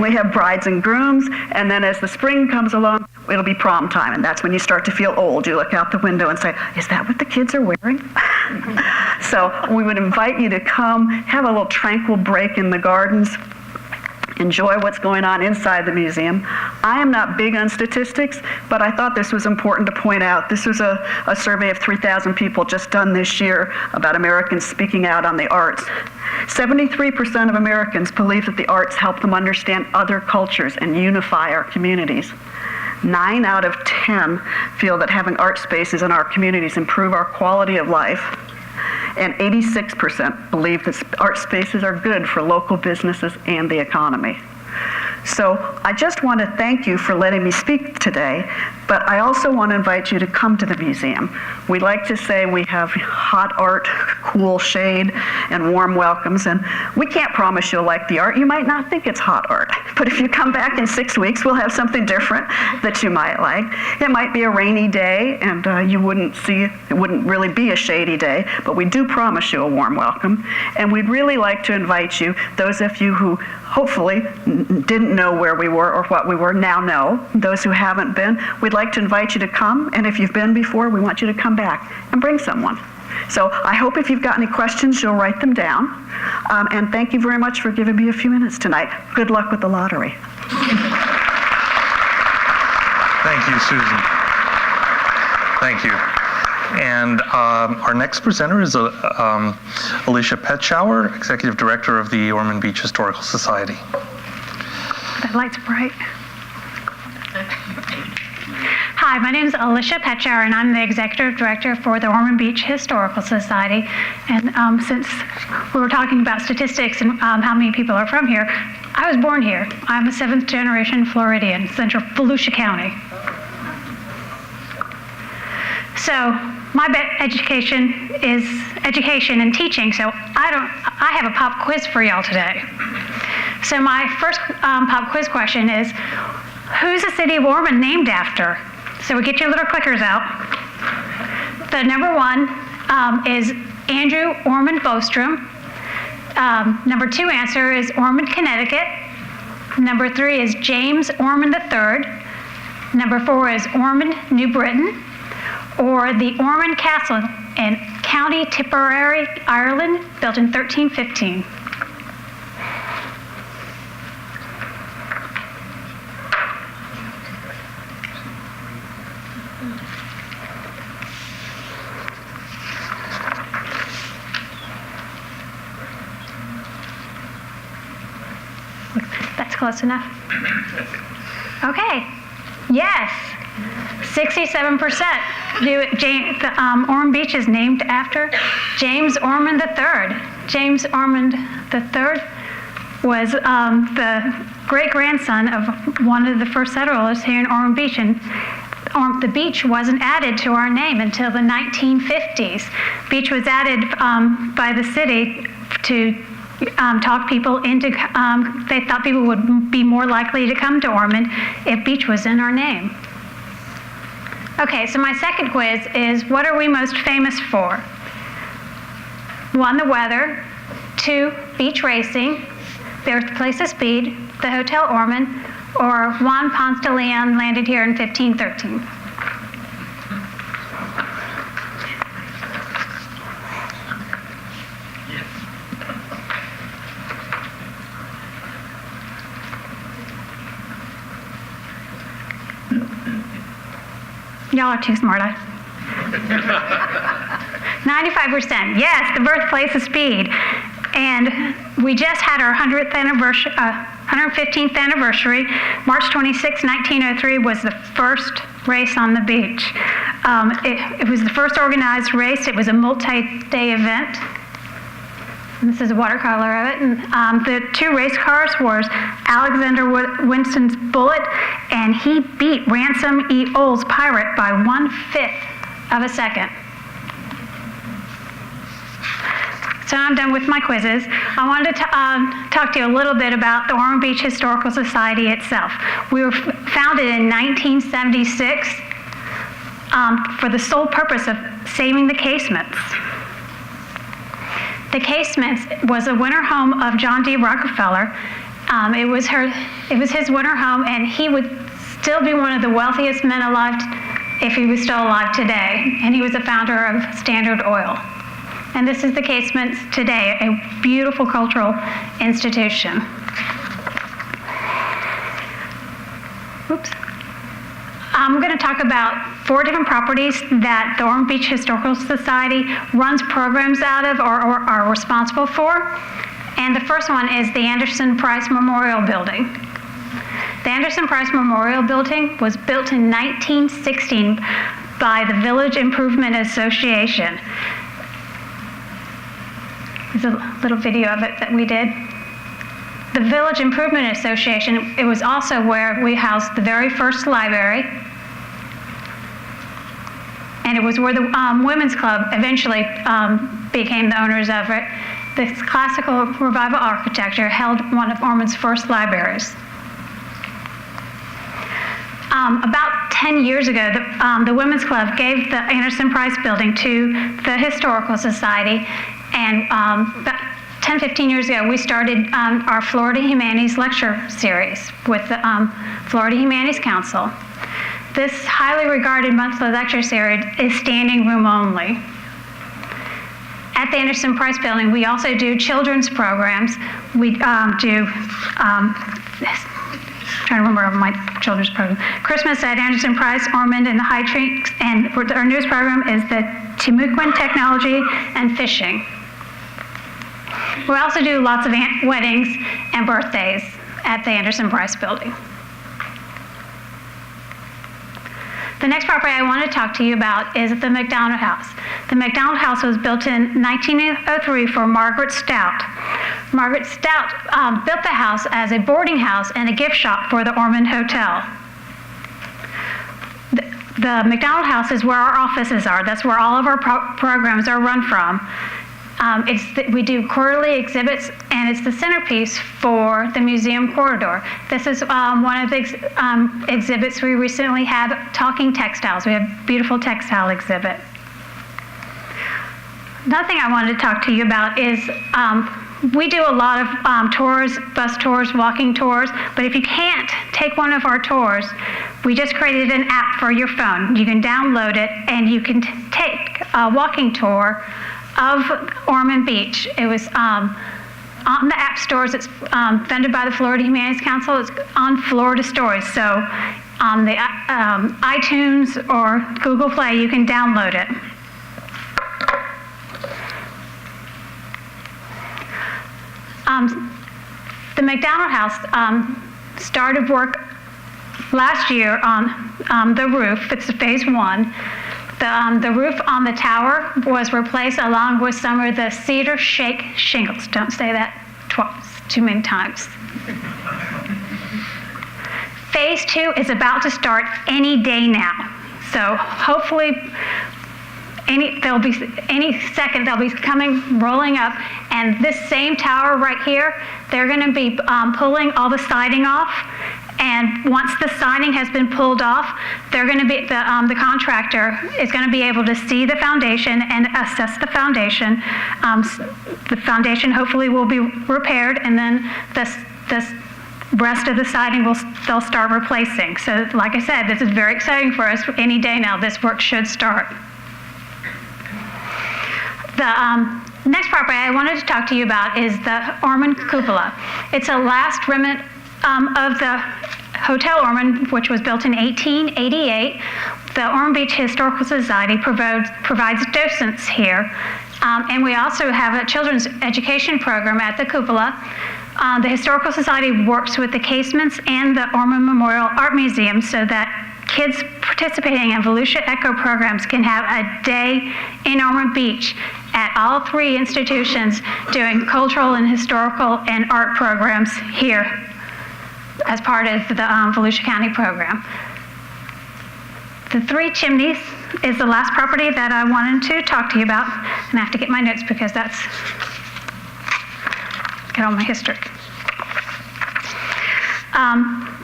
We have brides and grooms, and then as the spring comes along, it'll be prom time, and that's when you start to feel old. You look out the window and say, is that what the kids are wearing? So we would invite you to come, have a little tranquil break in the gardens, enjoy what's going on inside the museum. I am not big on statistics, but I thought this was important to point out. This was a survey of 3,000 people just done this year about Americans speaking out on the arts. 73% of Americans believe that the arts help them understand other cultures and unify our communities. 9 out of 10 feel that having art spaces in our communities improve our quality of life. And 86% believe that art spaces are good for local businesses and the economy. So I just want to thank you for letting me speak today, but I also want to invite you to come to the museum. We like to say we have hot art, cool shade, and warm welcomes, and we can't promise you'll like the art. You might not think it's hot art, but if you come back in 6 weeks, we'll have something different that you might like. It might be a rainy day, and it wouldn't really be a shady day, but we do promise you a warm welcome, and we'd really like to invite you, those of you who hopefully didn't know where we were or what we were, now know. Those who haven't been, we'd like to invite you to come, and if you've been before, we want you to come back and bring someone. So I hope if you've got any questions, you'll write them down. And thank you very much for giving me a few minutes tonight. Good luck with the lottery. Thank you, Susan. Thank you. And our next presenter is Alicia Petschauer, Executive Director of the Ormond Beach Historical Society. That light's bright. Hi, my name is Alicia Petschauer, and I'm the Executive Director for the Ormond Beach Historical Society. And since we were talking about statistics and how many people are from here, I was born here. I'm a 7th generation Floridian, Central Volusia County. So my education is education and teaching, so I have a pop quiz for y'all today. So my first pop quiz question is, who's the city of Ormond named after? So we get your little clickers out. The number one is Andrew Ormond Bostrom. Number two answer is Ormond, Connecticut. Number three is James Ormond III. Number four is Ormond, New Britain. Or the Ormond Castle in County Tipperary, Ireland, built in 1315. That's close enough. Okay. Yes. 67%. Ormond Beach is named after James Ormond III. James Ormond III was the great-grandson of one of the first settlers here in Ormond Beach, and the beach wasn't added to our name until the 1950s. Beach was added by the city to talk people into, they thought people would be more likely to come to Ormond if beach was in our name. Okay, so my second quiz is, what are we most famous for? 1, the weather. 2, beach racing. Birthplace of speed, the Hotel Ormond. Or Juan Ponce de Leon landed here in 1513. Y'all are too smart. 95%. Yes, the birthplace of speed. And we just had our 115th anniversary. March 26, 1903 was the first race on the beach. It was the first organized race. It was a multi-day event. This is a watercolor of it. And the 2 race cars were Alexander Winston's Bullet, and he beat Ransom E. Old's Pirate by 1/5 of a second. So I'm done with my quizzes. I wanted to talk to you a little bit about the Ormond Beach Historical Society itself. We were founded in 1976 for the sole purpose of saving the casements. The Casements was a winter home of John D. Rockefeller. It was his winter home, and he would still be one of the wealthiest men alive if he was still alive today. And he was the founder of Standard Oil. And this is the Casements today, a beautiful cultural institution. Oops. I'm going to talk about 4 different properties that the Ormond Beach Historical Society runs programs out of or are responsible for. And the first one is the Anderson Price Memorial Building. The Anderson Price Memorial Building was built in 1916 by the Village Improvement Association. There's a little video of it that we did. The Village Improvement Association, it was also where we housed the very first library. And it was where the Women's Club eventually became the owners of it. This classical revival architecture held one of Ormond's first libraries. About 10 years ago, the Women's Club gave the Anderson Price Building to the Historical Society. And about 10, 15 years ago, we started our Florida Humanities Lecture Series with the Florida Humanities Council. This highly regarded monthly lecture series is standing room only. At the Anderson Price Building, we also do children's programs. We do, trying to remember my children's program. Christmas at Anderson Price, Ormond, and the High Tree. And our newest program is the Timucuan Technology and Fishing. We also do lots of weddings and birthdays at the Anderson Price Building. The next property I want to talk to you about is the McDonald House. The McDonald House was built in 1903 for Margaret Stout. Margaret Stout built the house as a boarding house and a gift shop for the Ormond Hotel. the McDonald House is where our offices are. That's where all of our programs are run from. We do quarterly exhibits, and it's the centerpiece for the museum corridor. This is one of the exhibits we recently had, Talking Textiles. We have a beautiful textile exhibit. Another thing I wanted to talk to you about is we do a lot of tours, bus tours, walking tours, but if you can't take one of our tours, we just created an app for your phone. You can download it, and you can take a walking tour of Ormond Beach. It was on the app stores. It's funded by the Florida Humanities Council. It's on Florida Stories. So on the iTunes or Google Play, you can download it. The McDonald House started work last year on the roof. It's phase 1. The roof on the tower was replaced along with some of the cedar shake shingles. Don't say that too many times. Phase 2 is about to start any day now. So hopefully any second they'll be rolling up, and this same tower right here, they're going to be pulling all the siding off. And once the siding has been pulled off, they're going to be the contractor is going to be able to see the foundation and assess the foundation. The foundation hopefully will be repaired, and then the rest of the siding they'll start replacing. So, like I said, this is very exciting for us. Any day now, this work should start. The next property I wanted to talk to you about is the Ormond Cupola. It's a last remnant of the Hotel Ormond, which was built in 1888. The Ormond Beach Historical Society provides docents here, and we also have a children's education program at the Cupola. The Historical Society works with the Casements and the Ormond Memorial Art Museum so that kids participating in Volusia Echo programs can have a day in Ormond Beach at all 3 institutions doing cultural and historical and art programs here as part of the Volusia County program. The 3 Chimneys is the last property that I wanted to talk to you about, and I have to get my notes because get all my history.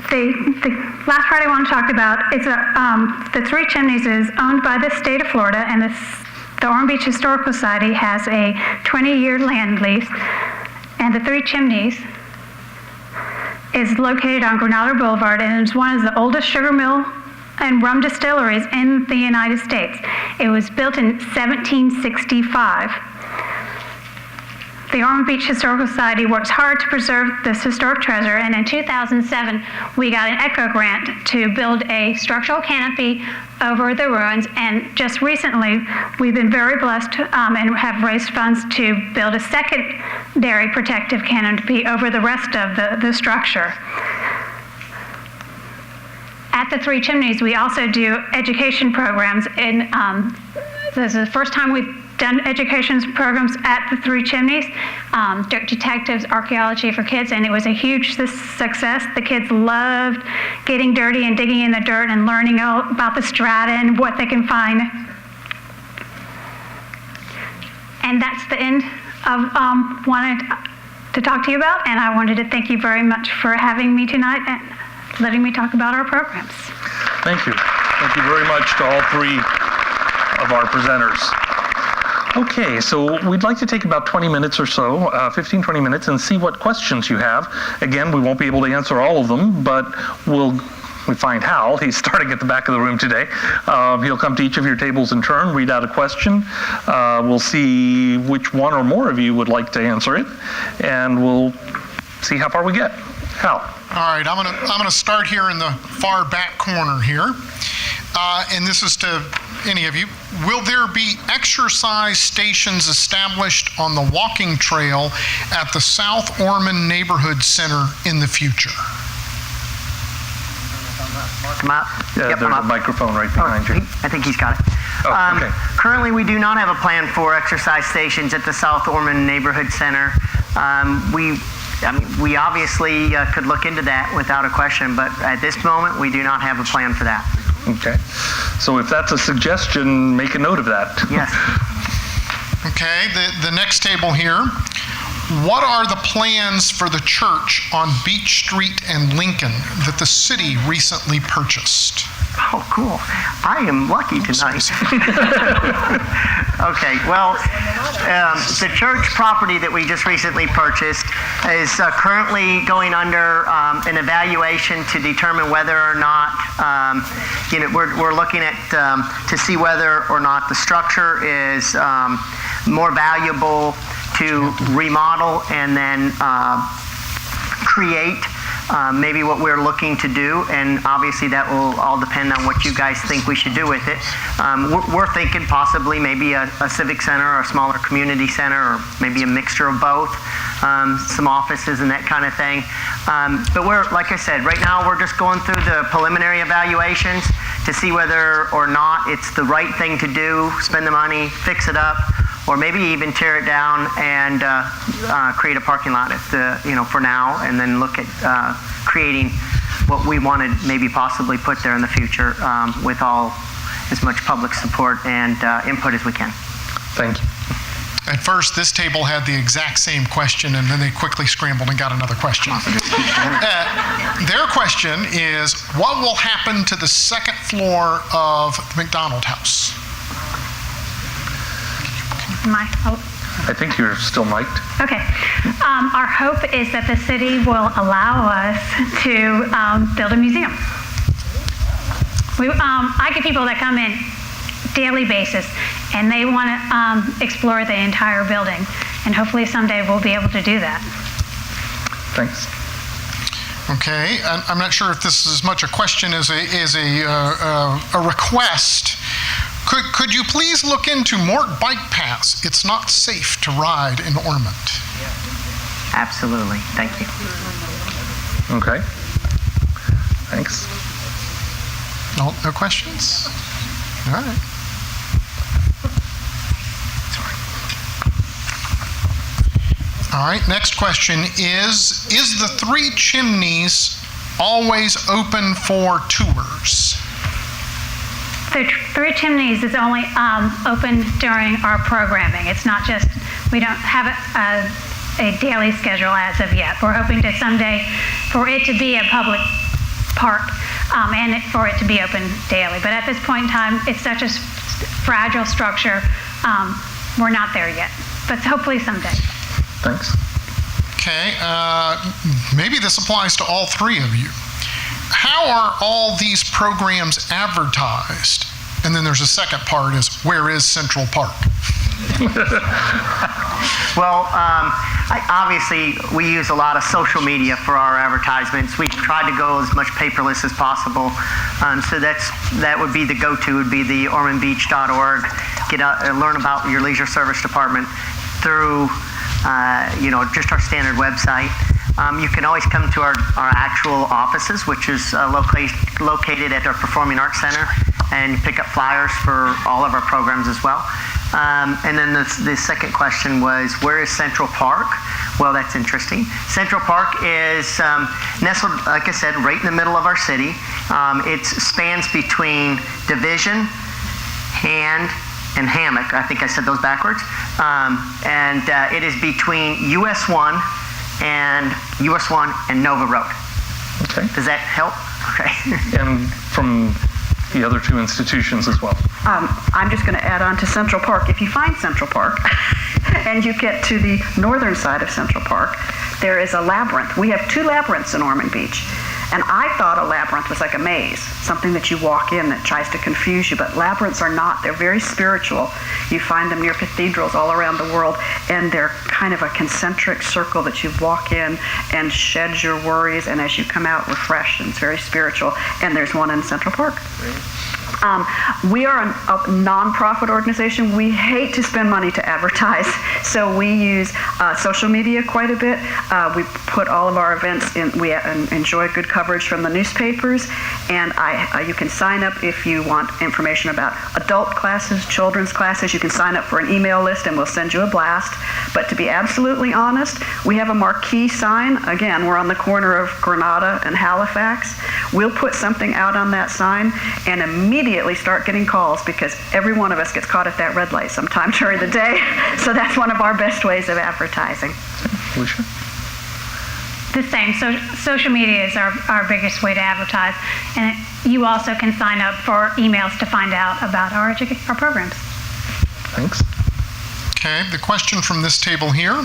The last part I want to talk about is the 3 Chimneys is owned by the state of Florida, and the Ormond Beach Historical Society has a 20-year land lease, and the 3 Chimneys is located on Granada Boulevard, and is one of the oldest sugar mill and rum distilleries in the United States. It was built in 1765. The Ormond Beach Historical Society works hard to preserve this historic treasure, and in 2007, we got an ECHO grant to build a structural canopy over the ruins, and just recently, we've been very blessed and have raised funds to build a secondary protective canopy over the rest of the structure. At the 3 Chimneys, we also do education programs, and this is the first time we've done education programs at the 3 Chimneys, Dirt Detectives, Archaeology for Kids, and it was a huge success. The kids loved getting dirty and digging in the dirt and learning all about the strata and what they can find. And that's the end of wanted to talk to you about, and I wanted to thank you very much for having me tonight and letting me talk about our programs. Thank you. Thank you very much to all 3 of our presenters. Okay, so we'd like to take about 20 minutes or so, 15, 20 minutes, and see what questions you have. Again, we won't be able to answer all of them, but we find Hal. He's starting at the back of the room today. He'll come to each of your tables in turn, read out a question. We'll see which one or more of you would like to answer it, and we'll see how far we get. Hal. All right, I'm gonna start here in the far back corner here, and this is to any of you. Will there be exercise stations established on the walking trail at the South Ormond Neighborhood Center in the future? Come up. Yeah, Yep, there's a microphone right behind you. I think he's got it. Oh, okay. Currently, we do not have a plan for exercise stations at the South Ormond Neighborhood Center. We obviously could look into that without a question, but at this moment, we do not have a plan for that. Okay. So if that's a suggestion, make a note of that. Yes. Okay, the next table here. What are the plans for the church on Beach Street and Lincoln that the city recently purchased? Oh, cool. I am lucky tonight. Okay, well, the church property that we just recently purchased is currently going under an evaluation to determine whether or not, we're looking at to see whether or not the structure is more valuable to remodel and then create maybe what we're looking to do, and obviously that will all depend on what you guys think we should do with it. We're thinking possibly maybe a civic center or a smaller community center, or maybe a mixture of both, some offices and that kind of thing. But we're, like I said, right now we're just going through the preliminary evaluations to see whether or not it's the right thing to do, spend the money, fix it up, or maybe even tear it down and create a parking lot for now, and then look at creating what we want to maybe possibly put there in the future with as much public support and input as we can. Thank you. At first, this table had the exact same question, and then they quickly scrambled and got another question. Their question is, what will happen to the second floor of the McDonald House? I think you're still mic'd. Okay. Our hope is that the city will allow us to build a museum. I get people that come in daily basis, and they want to explore the entire building, and hopefully someday we'll be able to do that. Thanks. Okay, I'm not sure if this is as much a question as a request. Could you please look into more bike paths? It's not safe to ride in Ormond. Absolutely. Thank you. Okay. Thanks. No questions? All right. All right, next question is the Three Chimneys always open for tours? The Three Chimneys is only open during our programming. It's not just, we don't have a daily schedule as of yet. We're hoping to someday for it to be a public park and for it to be open daily. But at this point in time, it's such a fragile structure, we're not there yet. But hopefully someday. Thanks. Okay, maybe this applies to all three of you. How are all these programs advertised? And then there's a second part is, where is Central Park? Well, obviously we use a lot of social media for our advertisements. We try to go as much paperless as possible. So that would be the go-to, would be the ormondbeach.org. Learn about your leisure service department through just our standard website. You can always come to our actual offices, which is located at our Performing Arts Center, and pick up flyers for all of our programs as well. And then the second question was, where is Central Park? Well, that's interesting. Central Park is nestled, like I said, right in the middle of our city. It spans between Division, Hand, and Hammock. I think I said those backwards. And it is between US 1 and US 1 and Nova Road. Okay. Does that help? Okay. And from the other two institutions as well. I'm just going to add on to Central Park. If you find Central Park and you get to the northern side of Central Park, there is a labyrinth. We have 2 labyrinths in Ormond Beach. And I thought a labyrinth was like a maze, something that you walk in that tries to confuse you, but labyrinths are not. They're very spiritual. You find them near cathedrals all around the world, and they're kind of a concentric circle that you walk in and shed your worries, and as you come out, refreshed, and it's very spiritual. And there's one in Central Park. We are a nonprofit organization. We hate to spend money to advertise, so we use social media quite a bit. We put all of our events in. We enjoy good coverage from the newspapers, and you can sign up if you want information about adult classes, children's classes. You can sign up for an email list, and we'll send you a blast. But to be absolutely honest, we have a marquee sign. Again, we're on the corner of Granada and Halifax. We'll put something out on that sign and immediately start getting calls because every one of us gets caught at that red light sometime during the day. So that's one of our best ways of advertising. Alicia? The same. So social media is our biggest way to advertise. And you also can sign up for emails to find out about our programs. Thanks. Okay, the question from this table here.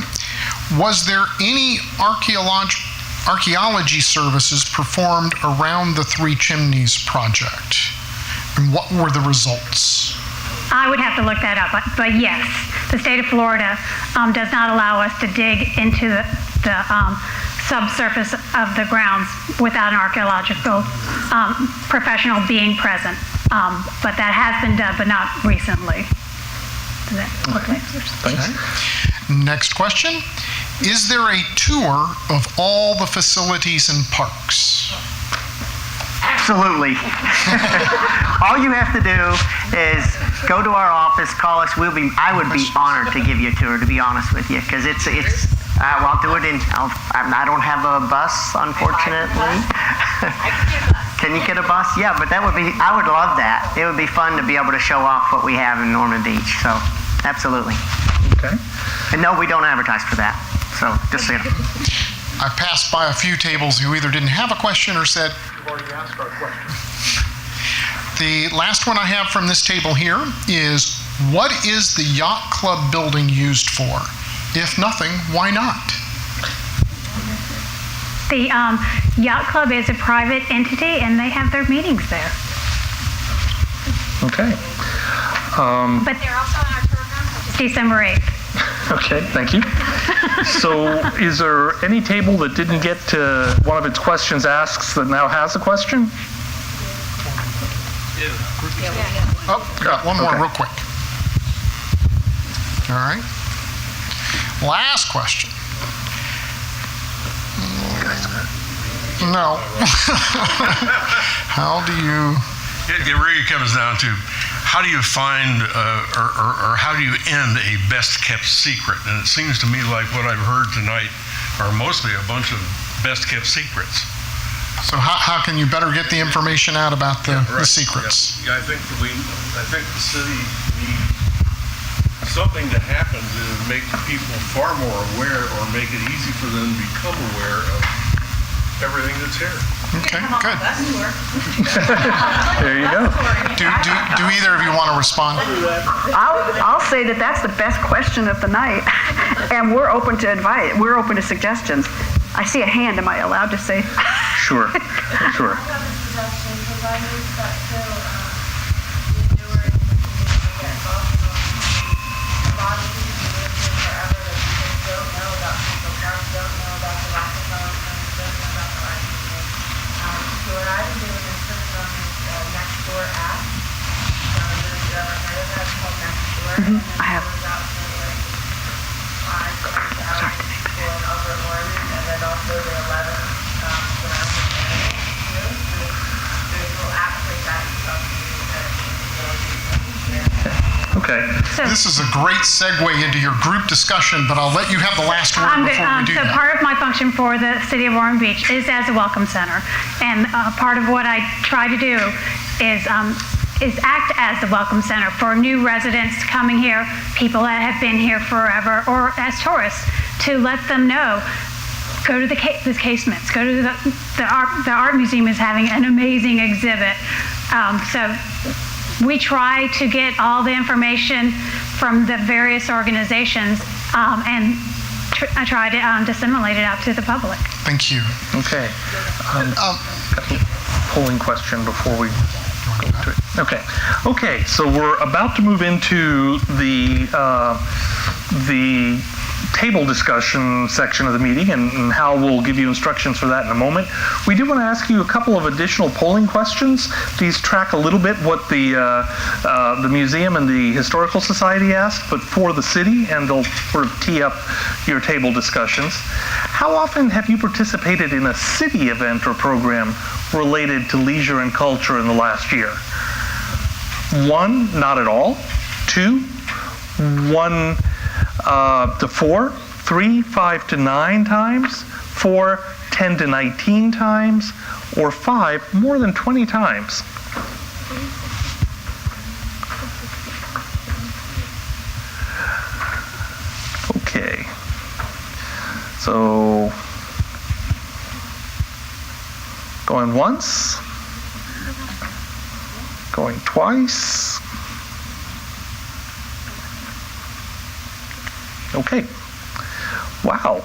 Was there any archaeology services performed around the Three Chimneys project? And what were the results? I would have to look that up, but yes, the state of Florida does not allow us to dig into the subsurface of the grounds without an archaeological professional being present. But that has been done, but not recently. Does that okay. Thanks. Okay. Next question. Is there a tour of all the facilities and parks? Absolutely. All you have to do is go to our office, call us. I would be honored to give you a tour, to be honest with you, because I'll do it I don't have a bus, unfortunately. Can you get a bus? Yeah, but I would love that. It would be fun to be able to show off what we have in Norman Beach. So, absolutely. Okay. And no, we don't advertise for that. So, just so you know. I passed by a few tables who either didn't have a question or said, "You've already asked our question." The last one I have from this table here is, what is the yacht club building used for? If nothing, why not? The yacht club is a private entity, and they have their meetings there. Okay. But they're also on our program, which is December 8th. Okay, thank you. So is there any table that didn't get to one of its questions asked that now has a question? Oh, got one more Okay. real quick. All right. Last question. No. How do you... It really comes down to, how do you find or how do you end a best-kept secret? And it seems to me like what I've heard tonight are mostly a bunch of best-kept secrets. So how can you better get the information out about the secrets? Yeah, I think the city needs something to happen to make people far more aware, or make it easy for them to become aware of everything that's here. Okay, good. There you go. Do either of you want to respond? I'll say that that's the best question of the night, and we're open to advice. We're open to suggestions. I see a hand. Am I allowed to say? Sure, sure. I have. Okay. This is a great segue into your group discussion, but I'll let you have the last word before we do so that. part of my function for the City of Ormond Beach is as a welcome center. And part of what I try to do is act as the welcome center for new residents coming here, people that have been here forever, or as tourists, to let them know, go to the casements, go to the art museum is having an amazing exhibit. So we try to get all the information from the various organizations and I try to disseminate it out to the public. Thank you. Okay. Polling question before we go to it. Okay, so we're about to move into the table discussion section of the meeting, and Hal will give you instructions for that in a moment. We do want to ask you a couple of additional polling questions. These track a little bit what the museum and the Historical Society asked, but for the city, and they'll sort of tee up your table discussions. How often have you participated in a city event or program related to leisure and culture in the last year? 1, not at all. 2, 1 to 4, 3, 5 to 9 times, 4, 10 to 19 times, or 5, more than 20 times. Okay. So, going once, going twice. Okay. Wow.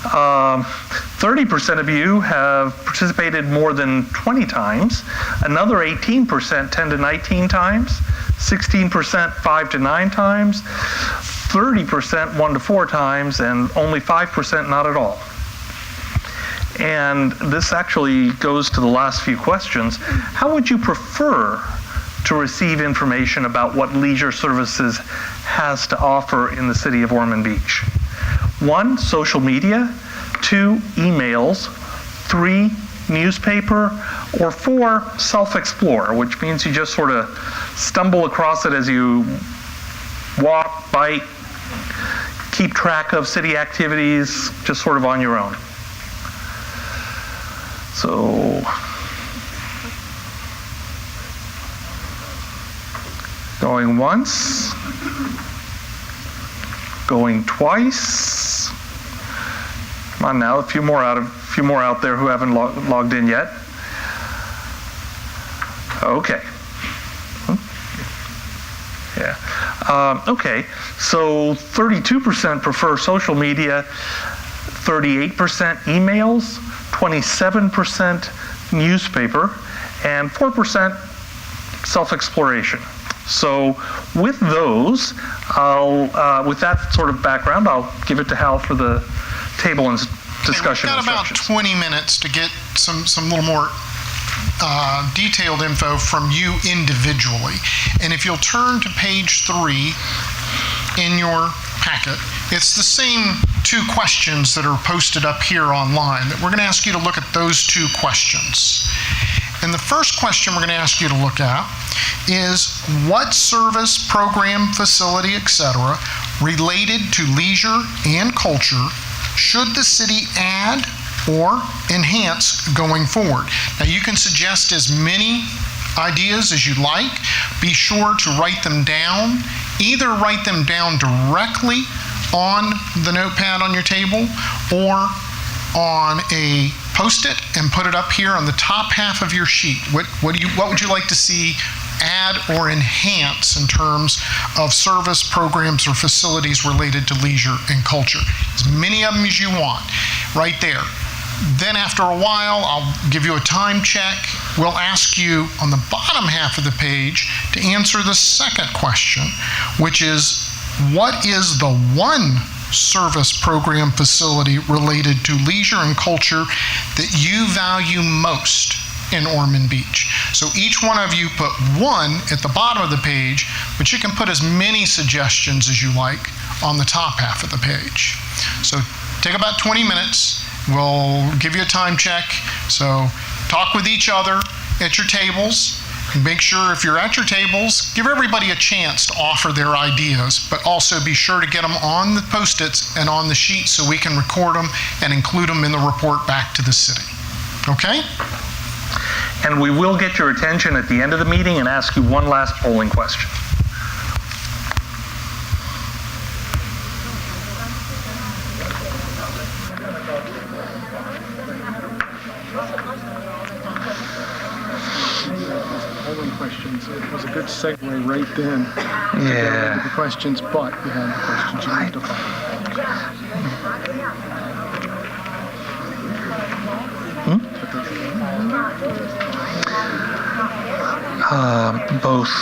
30% of you have participated more than 20 times. Another 18%, 10 to 19 times. 16%, 5 to 9 times. 30%, 1 to 4 times. And only 5%, not at all. And this actually goes to the last few questions. How would you prefer to receive information about what leisure services has to offer in the city of Ormond Beach? 1, social media. 2, emails. 3, newspaper. Or 4, self-explore, which means you just sort of stumble across it as you walk, bike, keep track of city activities, just sort of on your own. So, going once, going twice. Come on now, a few more out there who haven't logged in yet. Okay. Yeah. Okay. So 32% prefer social media, 38% emails, 27% newspaper, and 4% self-exploration. So with those, with that sort of background, I'll give it to Hal for the table and discussion instructions. We've got about 20 minutes to get some little more detailed info from you individually. And if you'll turn to page 3 in your packet, it's the same 2 questions that are posted up here online that we're going to ask you to look at those 2 questions. And the first question we're going to ask you to look at is what service, program, facility, etc. related to leisure and culture should the city add or enhance going forward? Now you can suggest as many ideas as you'd like. Be sure to write them down. Either write them down directly on the notepad on your table or on a Post-it and put it up here on the top half of your sheet. What would you like to see add or enhance in terms of service, programs, or facilities related to leisure and culture? As many of them as you want, right there. Then after a while, I'll give you a time check. We'll ask you on the bottom half of the page to answer the second question, which is, what is the one service, program, facility related to leisure and culture that you value most in Ormond Beach? So each one of you put 1 at the bottom of the page, but you can put as many suggestions as you like on the top half of the page. So take about 20 minutes. We'll give you a time check. So talk with each other at your tables. And make sure if you're at your tables, give everybody a chance to offer their ideas, but also be sure to get them on the Post-its and on the sheet so we can record them and include them in the report back to the city. Okay? And we will get your attention at the end of the meeting and ask you one last polling question. Questions. It was a good segue right then. Yeah. The questions, but you had the questions you need to follow. Both.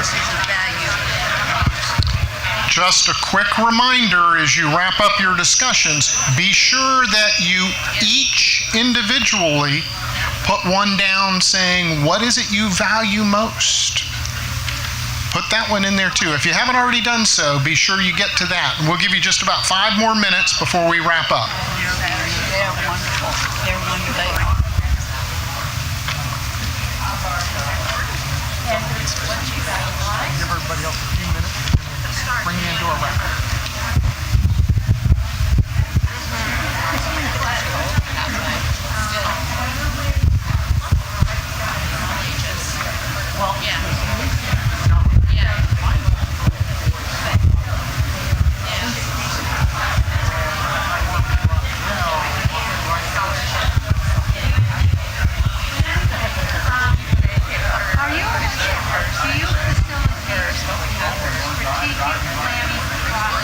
services of value. Just a quick reminder as you wrap up your discussions, be sure that you each individually put one down saying, what is it you value most? Put that one in there too. If you haven't already done so, be sure you get to that. And we'll give you just about 5 more minutes before we wrap up. They're wonderful. They're wonderful. Give everybody else a few minutes. Bring you into a wrap. Well, yeah. Are you, do you facilitate strategic planning process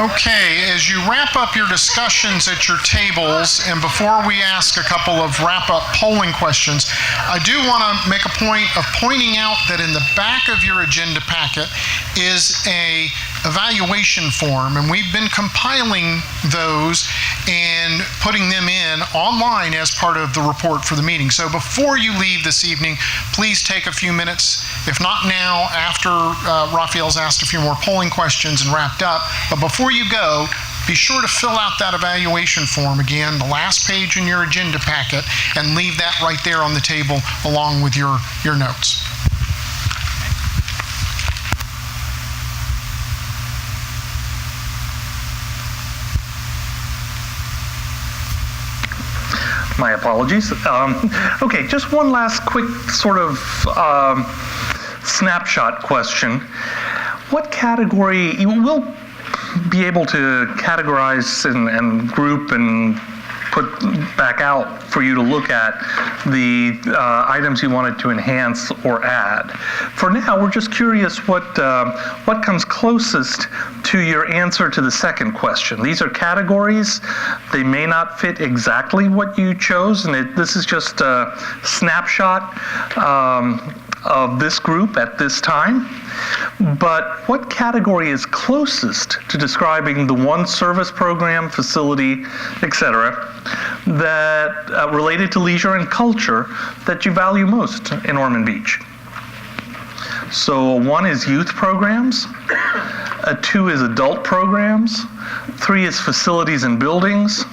Okay, as you wrap up your discussions at your tables, and before we ask a couple of wrap-up polling questions, I do want to make a point of pointing out that in the back of your agenda packet is a evaluation form, and we've been compiling those and putting them in online as part of the report for the meeting. So before you leave this evening, please take a few minutes, if not now, after Raphael's asked a few more polling questions and wrapped up, but before you go, be sure to fill out that evaluation form again, the last page in your agenda packet, and leave that right there on the table along with your notes. My apologies. Okay, just one last quick sort of snapshot question. What category, you will be able to categorize and group and put back out for you to look at the items you wanted to enhance or add. For now, we're just curious what comes closest to your answer to the second question. These are categories. They may not fit exactly what you chose, and this is just a snapshot of this group at this time. But what category is closest to describing the one service program, facility, etc., that related to leisure and culture that you value most in Ormond Beach? So 1 is youth programs, 2 is adult programs, 3 is facilities and buildings,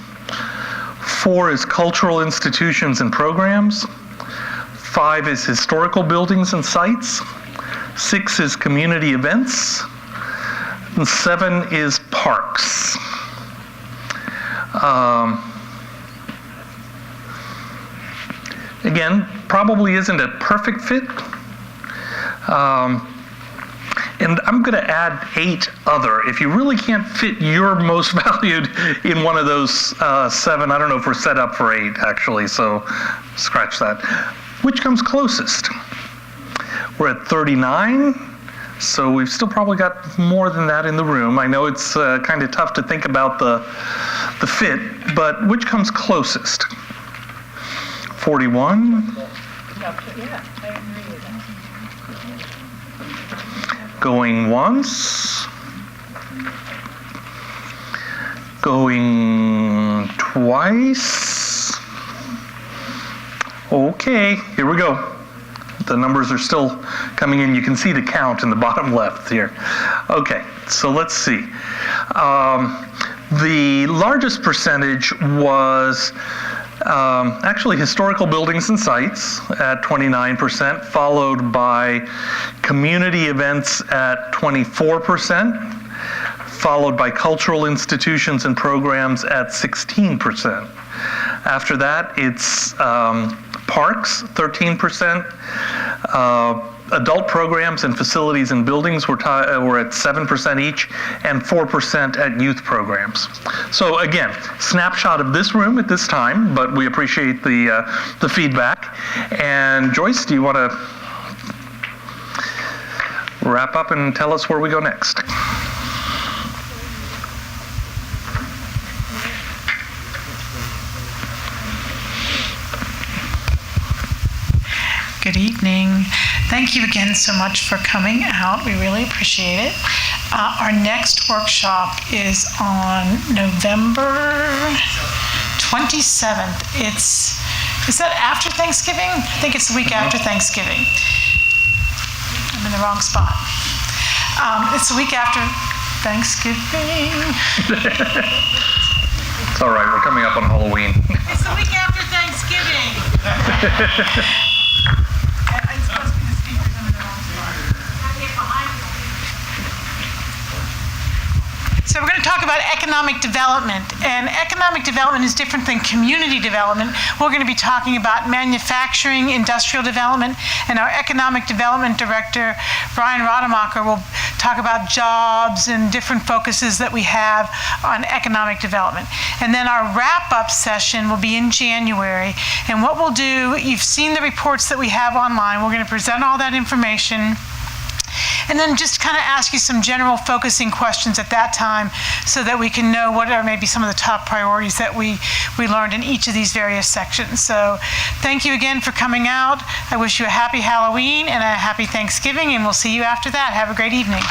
4 is cultural institutions and programs, 5 is historical buildings and sites, 6 is community events, and 7 is parks. Again, probably isn't a perfect fit. And I'm going to add 8 other. If you really can't fit your most valued in one of those 7, I don't know if we're set up for 8 actually, so scratch that. Which comes closest? We're at 39, so we've still probably got more than that in the room. I know it's kind of tough to think about the fit, but which comes closest? 41? Going once? Going twice? Okay, here we go. The numbers are still coming in. You can see the count in the bottom left here. Okay, so let's see. The largest percentage was actually historical buildings and sites at 29%, followed by community events at 24%, followed by cultural institutions and programs at 16%. After that, it's parks, 13%. Adult programs and facilities and buildings were at 7% each, and 4% at youth programs. So again, snapshot of this room at this time, but we appreciate the feedback. And Joyce, do you want to wrap up and tell us where we go next? Good evening. Thank you again so much for coming out. We really appreciate it. Our next workshop is on November 27th. Is that after Thanksgiving? I think it's the week after Thanksgiving. I'm in the wrong spot. It's the week after Thanksgiving. It's all right, we're coming up on Halloween. It's the week after Thanksgiving. It's supposed to be the speakers in the wrong spot. So we're going to talk about economic development, and economic development is different than community development. We're going to be talking about manufacturing, industrial development, and our economic development director, Brian Rademacher, will talk about jobs and different focuses that we have on economic development. And then our wrap-up session will be in January, and what we'll do, you've seen the reports that we have online. We're going to present all that information. and then just kind of ask you some general focusing questions at that time so that we can know what are maybe some of the top priorities that we learned in each of these various sections. So thank you again for coming out. I wish you a happy Halloween and a happy Thanksgiving, and we'll see you after that. Have a great evening.